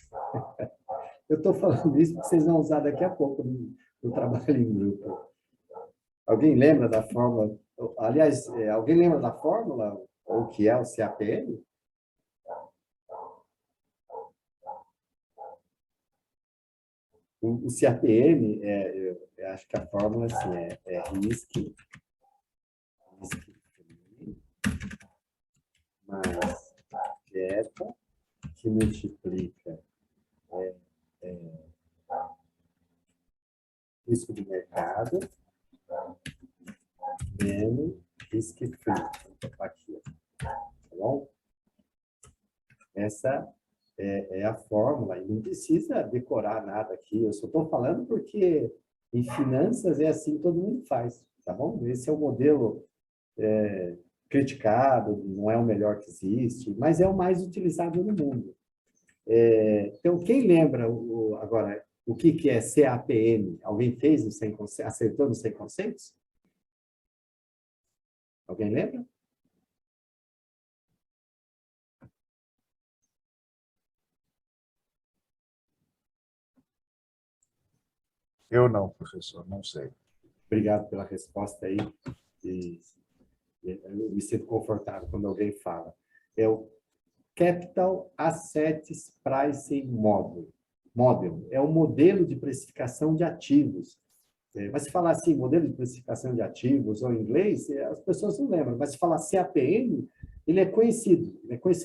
Eu estou falando isso porque vocês vão usar daqui a pouco no trabalho em grupo. Alguém lembra da fórmula? Aliás, alguém lembra da fórmula? Ou o que é o CAPM? O CAPM, eu acho que a fórmula assim, é RISC mais beta, que multiplica risco de mercado menos risco free. Aqui, tá bom? Essa é a fórmula, e não precisa decorar nada aqui, eu só estou falando porque em finanças é assim que todo mundo faz, tá bom? Esse é o modelo criticado, não é o melhor que existe, mas é o mais utilizado no mundo. Então, quem lembra agora o que é CAPM? Alguém fez no 100 conceitos? Acertou nos 100 conceitos? Alguém lembra? Eu não, professor, não sei. Obrigado pela resposta aí. Eu me sinto confortável quando alguém fala. É o Capital Assets Pricing Model. É um modelo de precificação de ativos. Mas se falar assim, modelo de precificação de ativos, ou em inglês, as pessoas não lembram. Mas se falar CAPM, ele é conhecido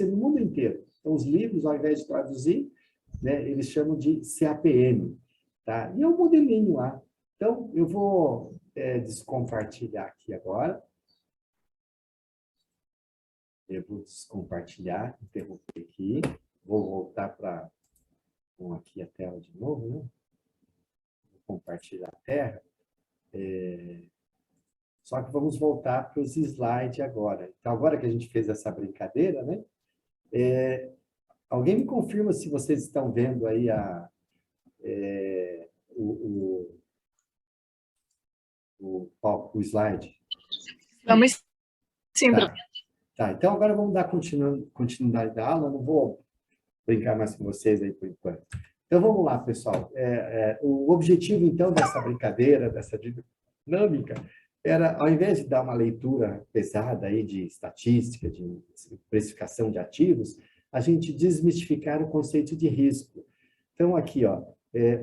no mundo inteiro. Então, os livros, ao invés de traduzir, né, eles chamam de CAPM. Tá? E é um modelinho lá. Então, eu vou descompartilhar aqui agora. Eu vou descompartilhar, interromper aqui. Vou voltar para aqui a tela de novo, né? Vou compartilhar a tela. Só que vamos voltar para os slides agora. Então, agora que a gente fez essa brincadeira, né? Alguém me confirma se vocês estão vendo aí o slide? Vamos sim, tá. Tá, então agora vamos dar continuidade da aula, não vou brincar mais com vocês aí por enquanto. Então vamos lá, pessoal. O objetivo, então, dessa brincadeira, dessa dinâmica, era, ao invés de dar uma leitura pesada aí de estatística, de precificação de ativos, a gente desmistificar o conceito de risco. Então, aqui, ó,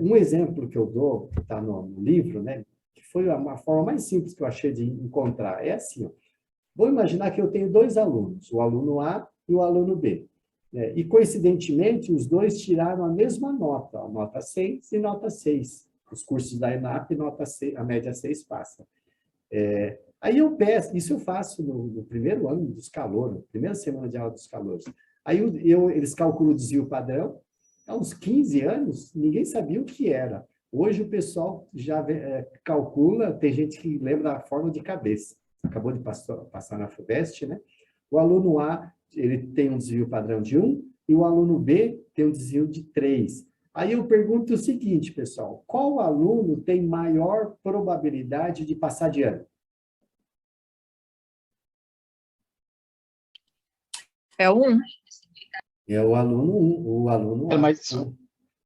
um exemplo que eu dou, que está no livro, né, que foi uma forma mais simples que eu achei de encontrar, é assim, ó. Vou imaginar que eu tenho dois alunos, o aluno A e o aluno B. E, coincidentemente, os dois tiraram a mesma nota, a nota 6 e nota 6. Os cursos da ENAP, nota 6, a média 6 passa. Aí eu peço, isso eu faço no primeiro ano dos calouros, primeira semana de aula dos calouros. Aí eles calculam o desvio padrão. Há uns 15 anos, ninguém sabia o que era. Hoje o pessoal já calcula, tem gente que lembra da fórmula de cabeça. Acabou de passar na FUVEST, né? O aluno A, ele tem um desvio padrão de 1 e o aluno B tem um desvio de 3. Aí eu pergunto o seguinte, pessoal, qual aluno tem maior probabilidade de passar de ano? É o 1. É o aluno 1, o aluno A. Mais...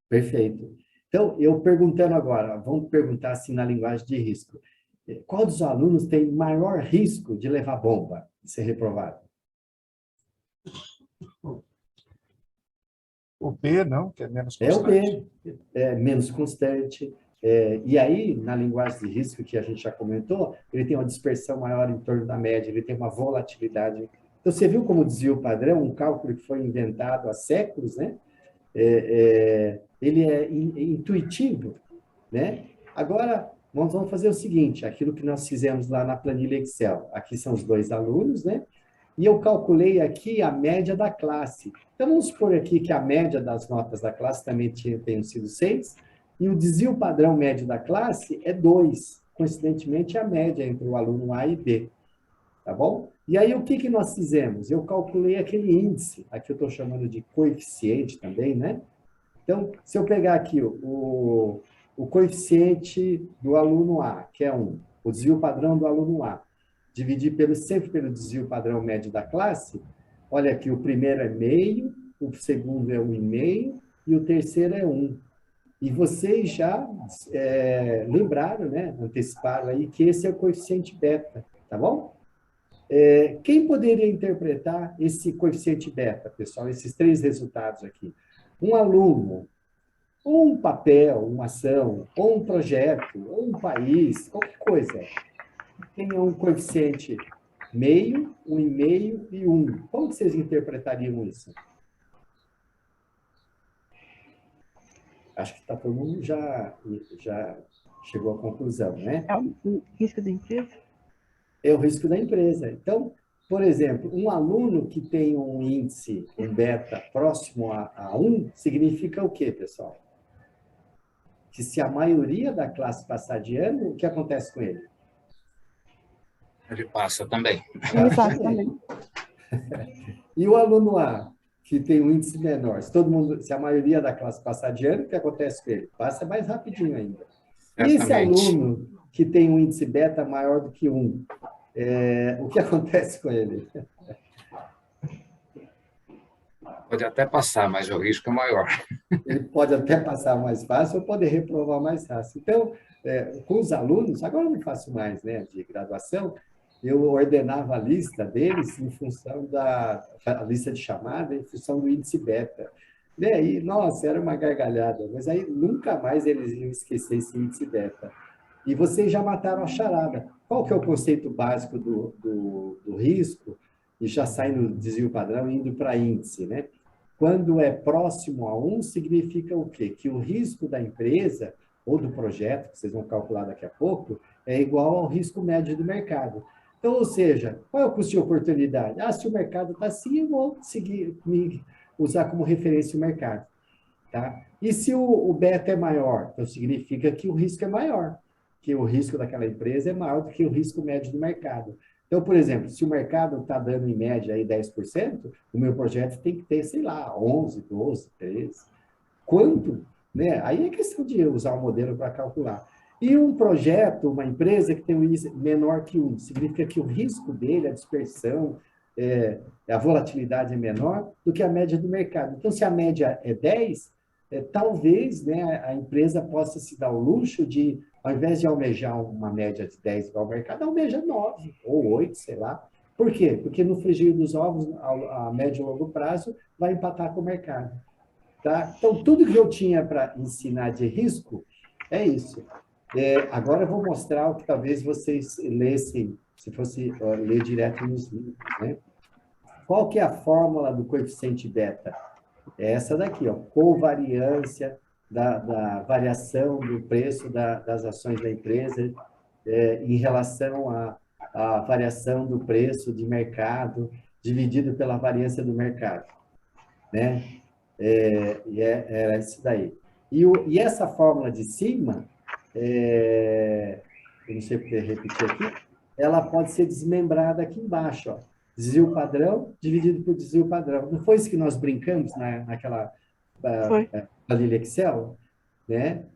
Perfeito. Então, eu perguntando agora, vamos perguntar assim na linguagem de risco. Qual dos alunos tem maior risco de levar bomba, de ser reprovado? O B, não, que é menos constante. É o B, é menos constante. E aí, na linguagem de risco que a gente já comentou, ele tem uma dispersão maior em torno da média, ele tem uma volatilidade. Então, você viu como o desvio padrão, um cálculo que foi inventado há séculos, né? Ele é intuitivo, né? Agora, nós vamos fazer o seguinte, aquilo que nós fizemos lá na planilha Excel. Aqui são os dois alunos, né? E eu calculei aqui a média da classe. Então, vamos supor aqui que a média das notas da classe também tenham sido 6, e o desvio padrão médio da classe é 2. Coincidentemente, a média entre o aluno A e B. Tá bom? E aí, o que nós fizemos? Eu calculei aquele índice, aqui eu estou chamando de coeficiente também, né? Então, se eu pegar aqui o coeficiente do aluno A, que é 1, o desvio padrão do aluno A, dividir sempre pelo desvio padrão médio da classe, olha aqui, o primeiro é meio, o segundo é 1,5 e o terceiro é 1. E vocês já lembraram, né, anteciparam aí, que esse é o coeficiente beta, tá bom? Quem poderia interpretar esse coeficiente beta, pessoal, esses 3 resultados aqui? Um aluno, ou um papel, uma ação, ou um projeto, ou um país, qualquer coisa. Tem um coeficiente meio, 1,5 e 1. Como vocês interpretariam isso? Acho que todo mundo já chegou à conclusão, né? É o risco da empresa? É o risco da empresa. Então, por exemplo, um aluno que tem um índice, um beta próximo a 1, significa o quê, pessoal? Que se a maioria da classe passar de ano, o que acontece com ele? Ele passa também. Ele passa também. E o aluno A, que tem um índice menor, se a maioria da classe passar de ano, o que acontece com ele? Passa mais rapidinho ainda. E esse aluno que tem um índice beta maior do que 1, o que acontece com ele? Pode até passar, mas o risco é maior. Ele pode até passar mais fácil ou pode reprovar mais fácil. Então, com os alunos, agora eu não faço mais, né, de graduação, eu ordenava a lista deles em função a lista de chamada, em função do índice beta. E aí, nossa, era uma gargalhada, mas aí nunca mais eles iam esquecer esse índice beta. E vocês já mataram a charada. Qual que é o conceito básico do risco? E já sai no desvio padrão indo para índice, né? Quando é próximo a 1, significa o quê? Que o risco da empresa ou do projeto, que vocês vão calcular daqui a pouco, é igual ao risco médio do mercado. Então, ou seja, qual é o custo de oportunidade? Se o mercado está assim, eu vou usar como referência o mercado. Tá? E se o beta é maior? Então, significa que o risco é maior, que o risco daquela empresa é maior do que o risco médio do mercado. Então, por exemplo, se o mercado está dando em média aí 10%, o meu projeto tem que ter, sei lá, 11, 12, 13. Quanto? Né? Aí é questão de usar o modelo para calcular. E um projeto, uma empresa que tem um índice menor que 1, significa que o risco dele, a dispersão, a volatilidade é menor do que a média do mercado. Então, se a média é 10, talvez, né, a empresa possa se dar o luxo de, ao invés de almejar uma média de 10 igual ao mercado, almeja 9 ou 8, sei lá. Por quê? Porque no frigir dos ovos, a médio e longo prazo, vai empatar com o mercado. Tá? Então, tudo que eu tinha para ensinar de risco é isso. Agora eu vou mostrar o que talvez vocês lessem, se fosse ler direto nos livros, né? Qual que é a fórmula do coeficiente beta? É essa daqui, ó, covariância da variação do preço das ações da empresa em relação à variação do preço de mercado dividido pela variância do mercado, né? Era isso daí. E essa fórmula de cima, eu não sei porque repetir aqui, ela pode ser desmembrada aqui embaixo, ó. Desvio padrão dividido por desvio padrão. Não foi isso que nós brincamos naquela planilha Excel? Né?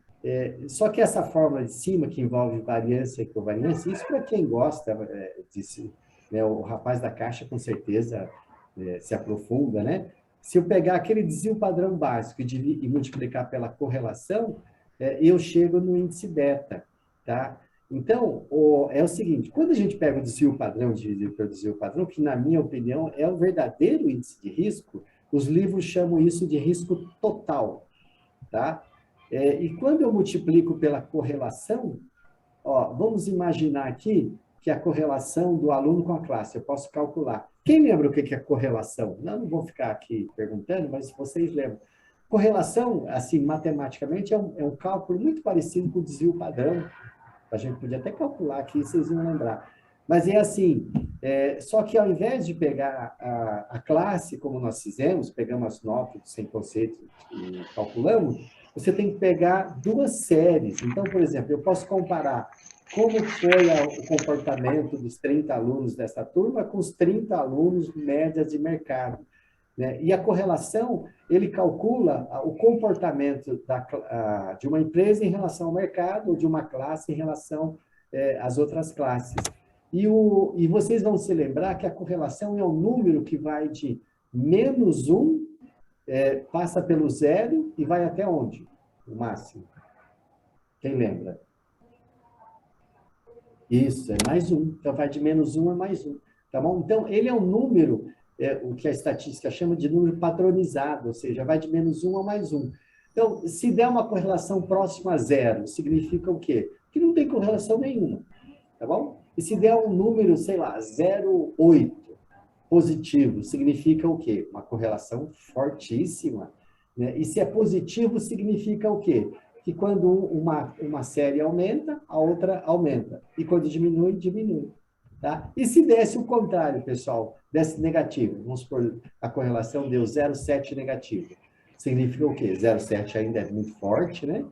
Só que essa fórmula de cima, que envolve variância e covariância, isso para quem gosta disso, né? O rapaz da caixa, com certeza, se aprofunda, né? Se eu pegar aquele desvio padrão básico e multiplicar pela correlação, eu chego no índice beta, tá? Então, é o seguinte, quando a gente pega o desvio padrão dividido pelo desvio padrão, que na minha opinião é o verdadeiro índice de risco, os livros chamam isso de risco total, tá? E quando eu multiplico pela correlação, vamos imaginar aqui que a correlação do aluno com a classe, eu posso calcular. Quem lembra o que é correlação? Não vou ficar aqui perguntando, mas vocês lembram. Correlação, assim, matematicamente, é um cálculo muito parecido com o desvio padrão. A gente podia até calcular aqui, vocês iam lembrar. Mas é assim, só que ao invés de pegar a classe, como nós fizemos, pegamos as notas sem conceito e calculamos, você tem que pegar duas séries. Então, por exemplo, eu posso comparar como foi o comportamento dos 30 alunos dessa turma com os 30 alunos médias de mercado, né? E a correlação, ele calcula o comportamento de uma empresa em relação ao mercado, ou de uma classe em relação às outras classes. E vocês vão se lembrar que a correlação é um número que vai de -1, passa pelo 0 e vai até onde? O máximo. Quem lembra? Isso, é +1. Então, vai de -1 a +1. Tá bom? Então, ele é um número, o que a estatística chama de número padronizado, ou seja, vai de -1 a +1. Então, se der uma correlação próxima a 0, significa o quê? Que não tem correlação nenhuma. Tá bom? E se der um número, sei lá, 0,8 positivo, significa o quê? Uma correlação fortíssima. Né? E se é positivo, significa o quê? Que quando uma série aumenta, a outra aumenta. E quando diminui, diminui. Tá? E se desse o contrário, pessoal, desse negativo, vamos supor, a correlação deu 0,7 negativo. Significa o quê? 0,7 ainda é muito forte, né?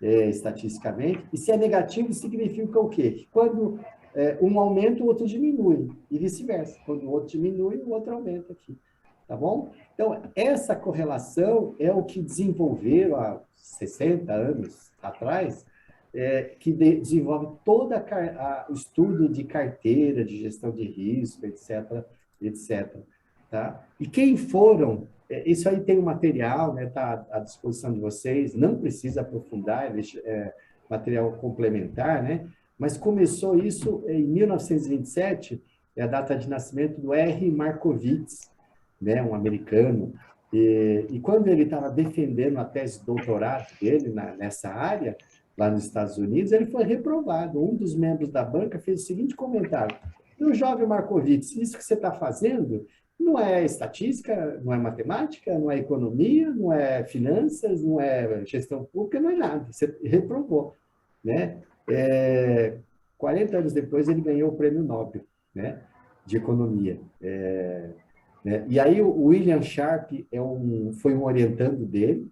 Estatisticamente. E se é negativo, significa o quê? Que quando um aumenta, o outro diminui. E vice-versa. Quando o outro diminui, o outro aumenta aqui. Tá bom? Então, essa correlação é o que desenvolveram há 60 anos atrás, que desenvolve todo o estudo de carteira, de gestão de risco, etc, etc. Tá? E quem foram, isso aí tem um material, né, tá à disposição de vocês, não precisa aprofundar, material complementar, né? Mas começou isso em 1927, é a data de nascimento do R. Markowitz, né, um americano, e quando ele estava defendendo a tese de doutorado dele nessa área, lá nos Estados Unidos, ele foi reprovado. Um dos membros da banca fez o seguinte comentário: meu jovem Markowitz, isso que você está fazendo não é estatística, não é matemática, não é economia, não é finanças, não é gestão pública, não é nada. Você reprovou, né? 40 anos depois, ele ganhou o prêmio Nobel, né, de economia. E aí o William Sharp foi um orientando dele,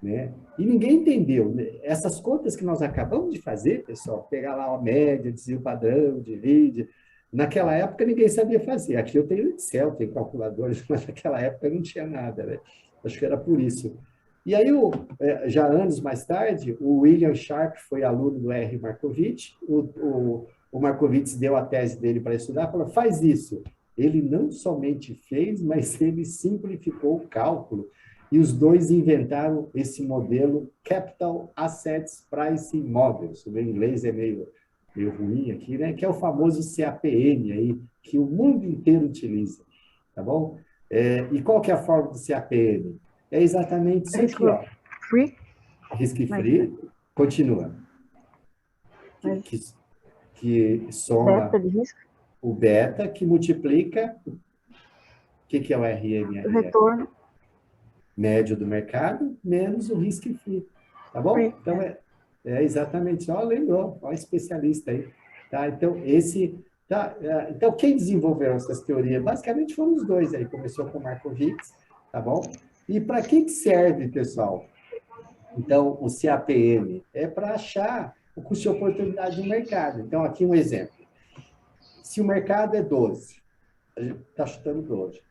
né? E ninguém entendeu. Essas contas que nós acabamos de fazer, pessoal, pegar lá a média, desvio padrão, divide, naquela época ninguém sabia fazer. Aqui eu tenho Excel, tenho calculadores, mas naquela época não tinha nada, né? Acho que era por isso. E aí, já anos mais tarde, o William Sharp foi aluno do R. Markowitz, o Markowitz deu a tese dele para estudar, falou, faz isso. ele não somente fez, mas ele simplificou o cálculo. E os dois inventaram esse modelo Capital Assets Pricing Model. O meu inglês é meio ruim aqui, né? Que é o famoso CAPM aí, que o mundo inteiro utiliza, tá bom? E qual que é a forma do CAPM? É exatamente isso aqui, ó. Free? Risk free, continua. Que soma Beta de risco? o beta, que multiplica... O que é o RMR? O retorno. Médio do mercado, menos o risk free. Tá bom? Free. Então, é exatamente. Ó, lembrou. Ó, especialista aí. Tá? Então, então, quem desenvolveu essas teorias? Basicamente foram os dois aí. Começou com o Markowitz, tá bom? E para que serve, pessoal? Então, o CAPM é para achar o custo de oportunidade do mercado. Então, aqui um exemplo. Se o mercado é 12, a gente está chutando 12.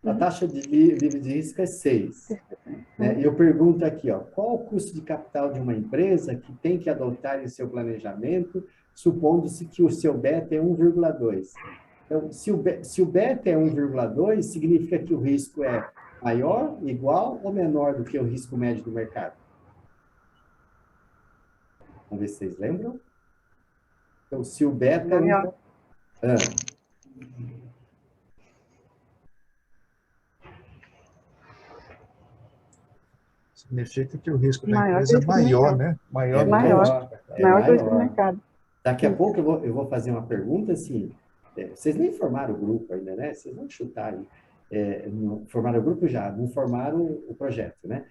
A taxa de livre de risco é 6. Né? E eu pergunto aqui, ó, qual o custo de capital de uma empresa que tem que adotar em seu planejamento, supondo-se que o seu beta é 1,2? Então, se o beta é 1,2, significa que o risco é maior, igual ou menor do que o risco médio do mercado? Vamos ver se vocês lembram. Então, se o beta é... Significa que o risco da empresa é maior, né? Maior que o risco do mercado. Daqui a pouco eu vou fazer uma pergunta assim. Vocês nem formaram o grupo ainda, né? Vocês vão chutar aí. Formaram o grupo já, não formaram o projeto, né?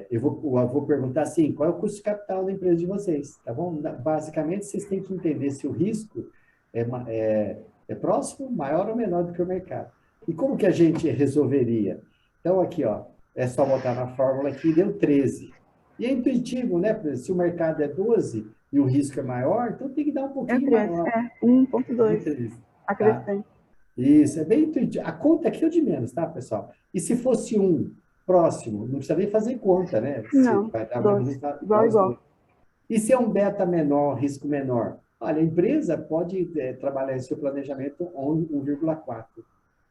Eu vou perguntar assim, qual é o custo de capital da empresa de vocês, tá bom? Basicamente, vocês têm que entender se o risco é próximo, maior ou menor do que o mercado. E como que a gente resolveria? Então, aqui, ó, é só botar na fórmula aqui, deu 13. E é intuitivo, né? Se o mercado é 12 e o risco é maior, então tem que dar um pouquinho maior. 1,2. Acrescente. Isso, é bem intuitivo. A conta aqui é o de menos, tá, pessoal? E se fosse próximo, não precisa nem fazer conta, né? Não, vai dar 12, igual. E se é um beta menor, risco menor? Olha, a empresa pode trabalhar em seu planejamento 1,4,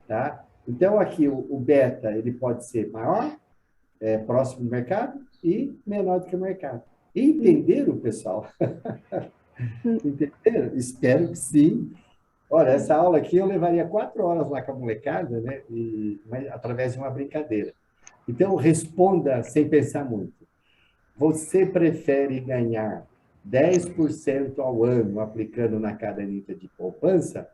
tá? Então, aqui, o beta, ele pode ser maior, próximo do mercado, e menor do que o mercado. Entenderam, pessoal? Entenderam? Espero que sim. Olha, essa aula aqui eu levaria 4 horas lá com a molecada, né? Mas através de uma brincadeira. Então, responda sem pensar muito. Você prefere ganhar 10% ao ano aplicando na caderneta de poupança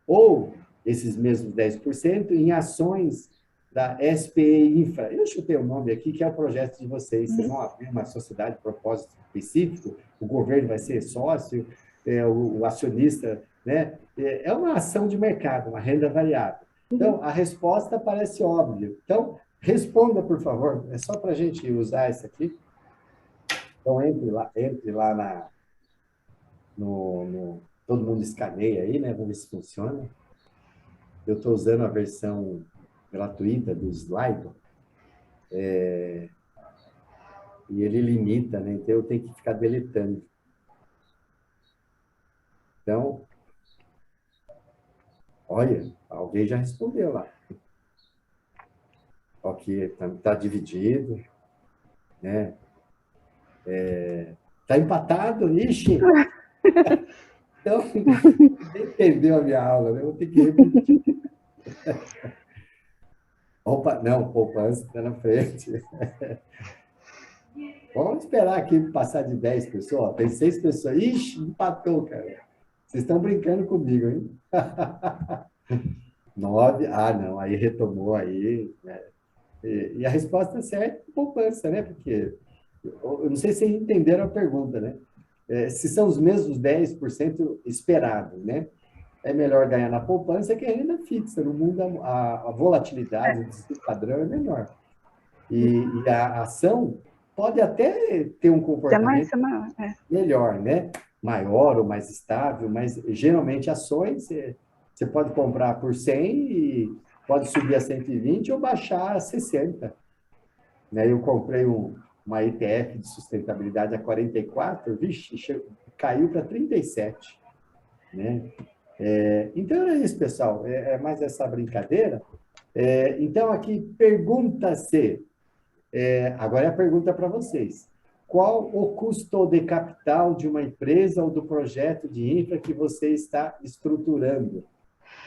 ou esses mesmos 10% em ações da SPE Infra? Eu chutei o nome aqui, que é o projeto de vocês. Vocês vão abrir uma sociedade de propósito específico, o governo vai ser sócio, o acionista, né? É uma ação de mercado, uma renda variável. Então, a resposta parece óbvia. Então, responda, por favor. É só para a gente usar isso aqui. Então, entre lá todo mundo escaneia aí, né? Vamos ver se funciona. Eu estou usando a versão gratuita do Slido. E ele limita, né? Então, eu tenho que ficar deletando. Então, olha, alguém já respondeu lá. Ok, está dividido, né? Está empatado, ixi! Então, entendeu a minha aula, né? Eu vou ter que repetir. Opa, não, poupança está na frente. Vamos esperar aqui passar de 10 pessoas. Tem 6 pessoas. Ixi, empatou, cara. Vocês estão brincando comigo, hein? 9. Ah, não, aí retomou aí. Né? E a resposta certa é poupança, né? Porque eu não sei se vocês entenderam a pergunta, né? Se são os mesmos 10% esperados, né? É melhor ganhar na poupança que a renda fixa. No mundo, a volatilidade, o desvio padrão é menor. E a ação pode até ter um comportamento melhor, né? Maior ou mais estável, mas geralmente ações você pode comprar por 100 e pode subir a 120 ou baixar a 60. Né? Eu comprei uma ETF de sustentabilidade a 44, vixe, caiu para 37. Né? Então, era isso, pessoal. É mais essa brincadeira. Então, aqui, pergunta-se. Agora é a pergunta para vocês. Qual o custo de capital de uma empresa ou do projeto de infra que você está estruturando?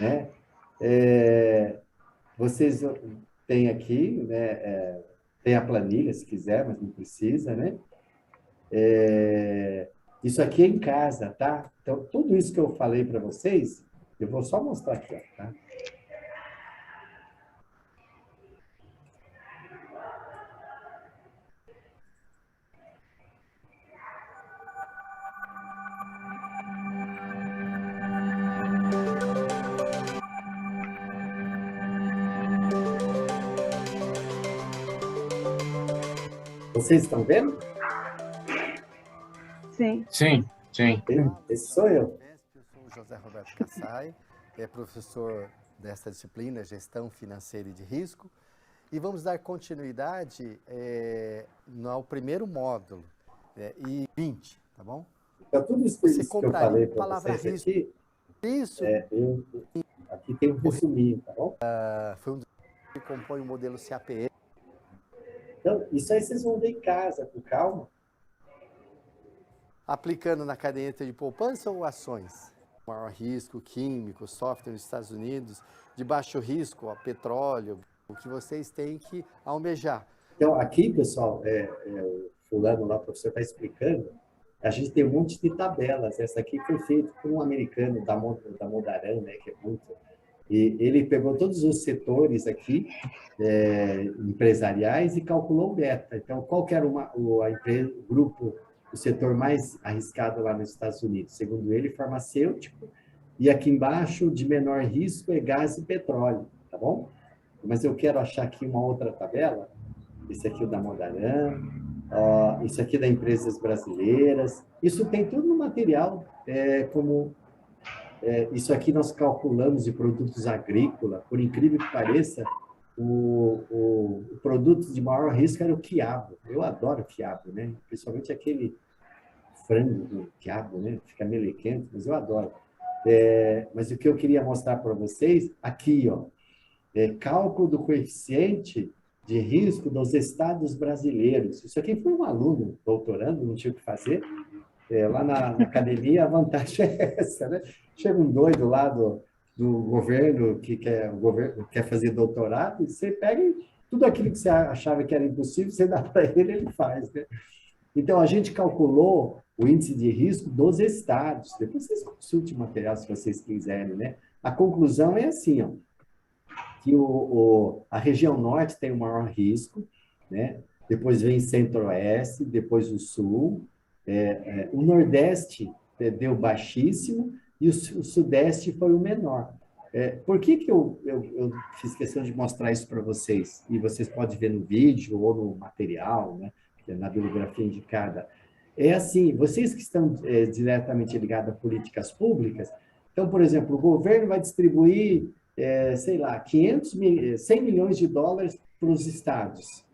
Né? Vocês têm aqui, né? Tem a planilha, se quiser, mas não precisa, né? Isso aqui é em casa, tá? Então, tudo isso que eu falei para vocês, eu vou só mostrar aqui, ó, tá? Vocês estão vendo? Sim. Sim, sim. Esse sou eu. Eu sou o José Roberto Kassai, professor dessa disciplina, Gestão Financeira e de Risco, e vamos dar continuidade no primeiro módulo, e 20, tá bom? Então, tudo isso que eu falei para vocês aqui, isso. Aqui tem um resuminho, tá bom? Foi um dos que compõe o modelo CAPM. Então, isso aí vocês vão ver em casa, com calma. Aplicando na caderneta de poupança ou ações? Maior risco, químico, software nos Estados Unidos, de baixo risco, petróleo, o que vocês têm que almejar. Então, aqui, pessoal, o fulano lá, o professor está explicando, a gente tem um monte de tabelas. Essa aqui foi feita por um americano da Modaran, né, que é muito... E ele pegou todos os setores aqui, empresariais, e calculou o beta. Então, qual que era o grupo, o setor mais arriscado lá nos Estados Unidos? Segundo ele, farmacêutico, e aqui embaixo, de menor risco, é gás e petróleo, tá bom? Mas eu quero achar aqui uma outra tabela. Esse aqui é o da Modaran, isso aqui é da Empresas Brasileiras. Isso tem tudo no material, isso aqui nós calculamos de produtos agrícolas. Por incrível que pareça, o produto de maior risco era o quiabo. Eu adoro quiabo, né? Principalmente aquele frango do quiabo, né? Fica melequento, mas eu adoro. Mas o que eu queria mostrar para vocês, aqui, ó, cálculo do coeficiente de risco dos estados brasileiros. Isso aqui foi um aluno doutorando, não tinha o que fazer. Lá na academia, a vantagem é essa, né? Chega um doido lá do governo que quer fazer doutorado, e você pega tudo aquilo que você achava que era impossível, você dá para ele faz, né? Então, a gente calculou o índice de risco dos estados. Depois vocês consultem o material se vocês quiserem, né? A conclusão é assim, ó, que a região norte tem o maior risco, né? Depois vem centro-oeste, depois o sul, o nordeste deu baixíssimo e o sudeste foi o menor. Por que eu fiz questão de mostrar isso para vocês? E vocês podem ver no vídeo ou no material, né? Na bibliografia indicada. É assim, vocês que estão diretamente ligados a políticas públicas, então, por exemplo, o governo vai distribuir, sei lá, 100 milhões de dólares para os estados.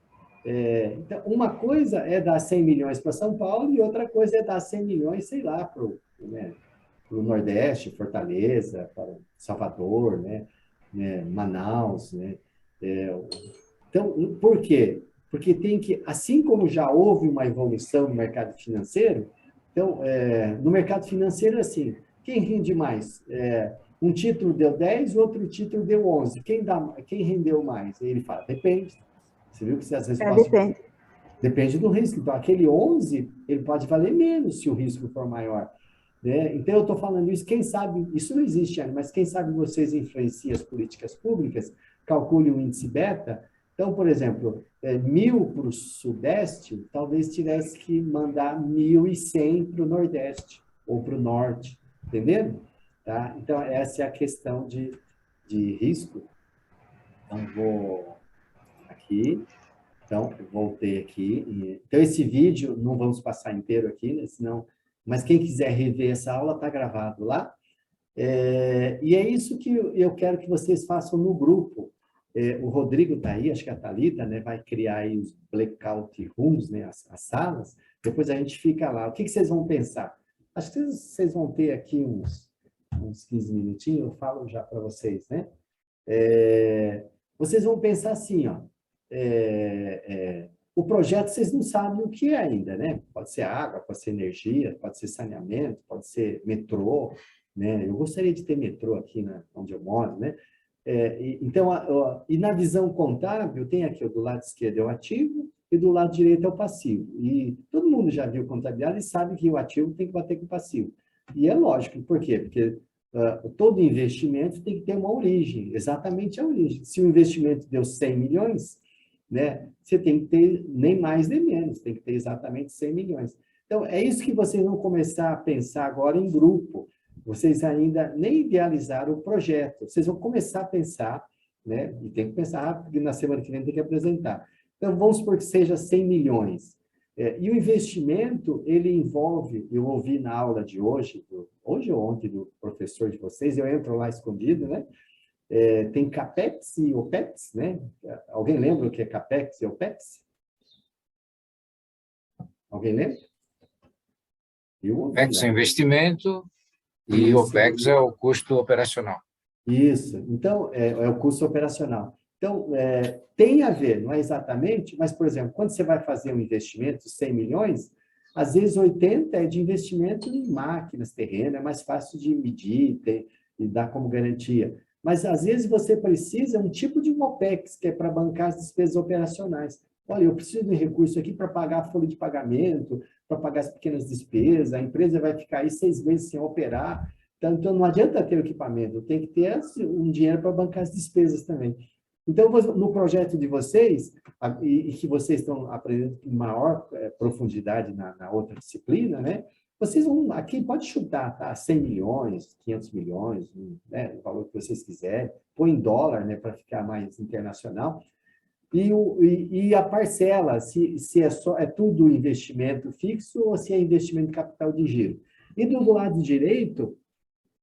Então, uma coisa é dar 100 milhões para São Paulo e outra coisa é dar 100 milhões, sei lá, para o Nordeste, Fortaleza, para Salvador, né? Manaus, né? Então, por quê? Porque tem que, assim como já houve uma evolução no mercado financeiro, então, no mercado financeiro, assim, quem rende mais? Um título deu 10, outro título deu 11. Quem rendeu mais? Ele fala, depende. Você viu que às vezes depende do risco. Então, aquele 11, ele pode valer menos se o risco for maior. Né? Então, eu estou falando isso, quem sabe, isso não existe ainda, mas quem sabe vocês influenciam as políticas públicas, calcule o índice beta. Então, por exemplo, 1.000 para o sudeste, talvez tivesse que mandar 1.100 para o nordeste ou para o norte, entendendo? Tá? Então, essa é a questão de risco. Então, vou aqui. Então, voltei aqui. Então, esse vídeo, não vamos passar inteiro aqui, né? Senão, mas quem quiser rever essa aula, está gravado lá. E é isso que eu quero que vocês façam no grupo. O Rodrigo está aí, acho que a Thalita, né, vai criar aí os blackout rooms, né, as salas. Depois a gente fica lá. O que vocês vão pensar? Acho que vocês vão ter aqui uns uns 15 minutinhos, eu falo já para vocês, né? Vocês vão pensar assim, ó, o projeto vocês não sabem o que é ainda, né? Pode ser água, pode ser energia, pode ser saneamento, pode ser metrô, né? Eu gostaria de ter metrô aqui onde eu moro, né? Então, e na visão contábil, tem aqui do lado esquerdo é o ativo e do lado direito é o passivo. E todo mundo já viu contabilidade e sabe que o ativo tem que bater com o passivo. E é lógico, por quê? Porque todo investimento tem que ter uma origem, exatamente a origem. Se o investimento deu 100 milhões, né, você tem que ter nem mais nem menos, tem que ter exatamente 100 milhões. Então, é isso que vocês vão começar a pensar agora em grupo. Vocês ainda nem idealizaram o projeto. Vocês vão começar a pensar, né? E tem que pensar, porque na semana que vem tem que apresentar. Então, vamos supor que seja 100 milhões. E o investimento, ele envolve, eu ouvi na aula de hoje, hoje ou ontem, do professor de vocês, eu entro lá escondido, né? Tem CAPEX e OPEX, né? Alguém lembra o que é CAPEX e OPEX? Alguém lembra? CAPEX é investimento e OPEX é o custo operacional. Isso. Então, é o custo operacional. Então, tem a ver, não é exatamente, mas, por exemplo, quando você vai fazer um investimento de 100 milhões, às vezes 80 é de investimento em máquinas, terreno, é mais fácil de medir e dar como garantia. Mas, às vezes, você precisa de um tipo de OPEX, que é para bancar as despesas operacionais. Olha, eu preciso de recurso aqui para pagar a folha de pagamento, para pagar as pequenas despesas, a empresa vai ficar aí 6 meses sem operar, então não adianta ter o equipamento, tem que ter um dinheiro para bancar as despesas também. Então, no projeto de vocês, e que vocês estão aprendendo em maior profundidade na outra disciplina, né? Vocês vão, aqui pode chutar, tá? 100 milhões, 500 milhões, né? O valor que vocês quiserem, põe em dólar, né? Para ficar mais internacional. E a parcela, se é tudo investimento fixo ou se é investimento de capital de giro. E do lado direito,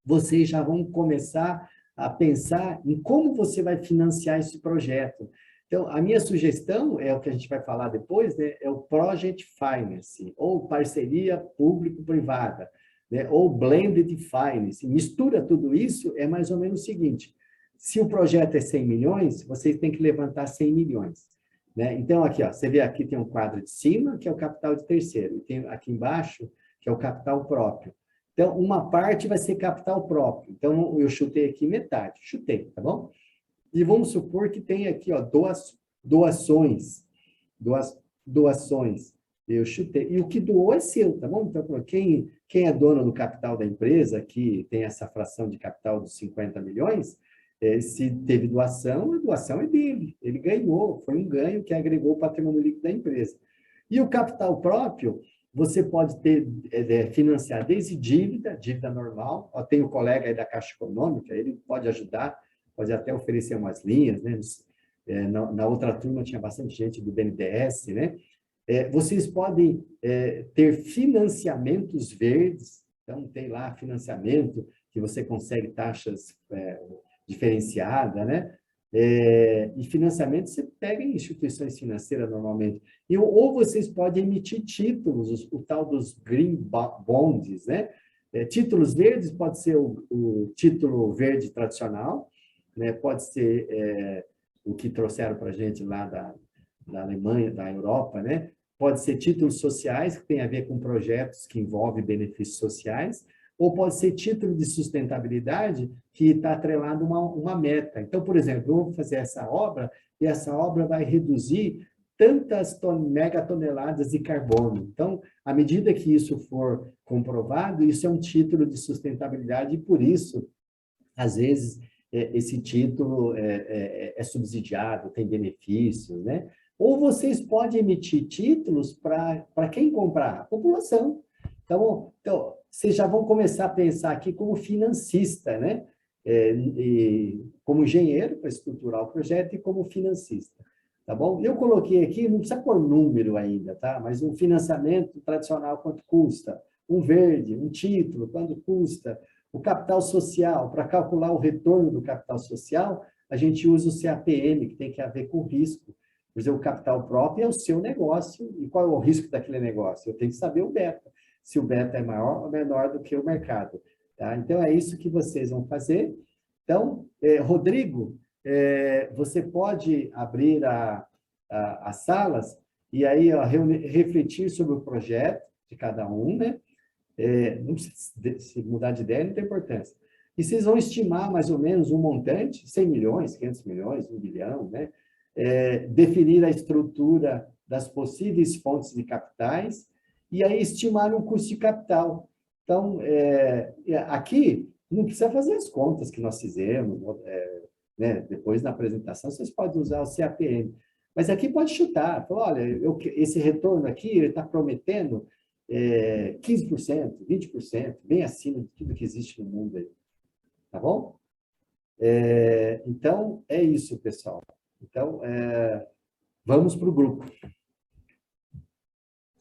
vocês já vão começar a pensar em como você vai financiar esse projeto. Então, a minha sugestão, é o que a gente vai falar depois, né, é o Project Finance, ou parceria público-privada, né, ou Blended Finance. Mistura tudo isso, é mais ou menos o seguinte, se o projeto é 100 milhões, vocês têm que levantar 100 milhões. Né? Então, aqui, ó, você vê aqui tem um quadro de cima, que é o capital de terceiro, e tem aqui embaixo, que é o capital próprio. Então, uma parte vai ser capital próprio. Então, eu chutei aqui metade. Chutei, tá bom? E vamos supor que tem aqui, ó, doações. Eu chutei. E o que doou é seu, tá bom? Então, quem é dono do capital da empresa, que tem essa fração de capital dos 50 milhões, se teve doação, a doação é dele. Ele ganhou, foi um ganho que agregou o patrimônio líquido da empresa. E o capital próprio, você pode financiar desde dívida normal. Ó, tem o colega aí da Caixa Econômica, ele pode ajudar, pode até oferecer umas linhas, né? Na outra turma tinha bastante gente do BNDES, né? Vocês podem ter financiamentos verdes, então tem lá financiamento que você consegue taxas diferenciadas, né? E financiamento você pega em instituições financeiras normalmente. Ou vocês podem emitir títulos, o tal dos green bonds, né? Títulos verdes pode ser o título verde tradicional, né? Pode ser o que trouxeram para a gente lá da Alemanha, da Europa, né? Pode ser títulos sociais, que tem a ver com projetos que envolvem benefícios sociais, ou pode ser título de sustentabilidade que está atrelado a uma meta. Então, por exemplo, eu vou fazer essa obra e essa obra vai reduzir tantas megatoneladas de carbono. Então, à medida que isso for comprovado, isso é um título de sustentabilidade e, por isso, às vezes, esse título é subsidiado, tem benefícios, né? Ou vocês podem emitir títulos para quem comprar? A população. Então, vocês já vão começar a pensar aqui como financista, né? Como engenheiro para estruturar o projeto e como financista, tá bom? Eu coloquei aqui, não precisa pôr número ainda, tá? Mas um financiamento tradicional, quanto custa? Um verde, um título, quanto custa? O capital social, para calcular o retorno do capital social, a gente usa o CAPM, que tem que ver com risco. Por exemplo, o capital próprio é o seu negócio, e qual é o risco daquele negócio? Eu tenho que saber o beta. Se o beta é maior ou menor do que o mercado. Tá? Então, é isso que vocês vão fazer. Então, Rodrigo, você pode abrir as salas e aí ó, refletir sobre o projeto de cada um, né? Não precisa se mudar de ideia, não tem importância. E vocês vão estimar mais ou menos um montante, 100 milhões, 500 milhões, 1 bilhão, né? Definir a estrutura das possíveis fontes de capitais e aí estimar um custo de capital. Então, aqui, não precisa fazer as contas que nós fizemos, né? Depois, na apresentação, vocês podem usar o CAPM. Mas aqui pode chutar. Falar, olha, esse retorno aqui, ele está prometendo 15%, 20%, bem acima de tudo que existe no mundo aí. Tá bom? Então, é isso, pessoal. Então, vamos para o grupo.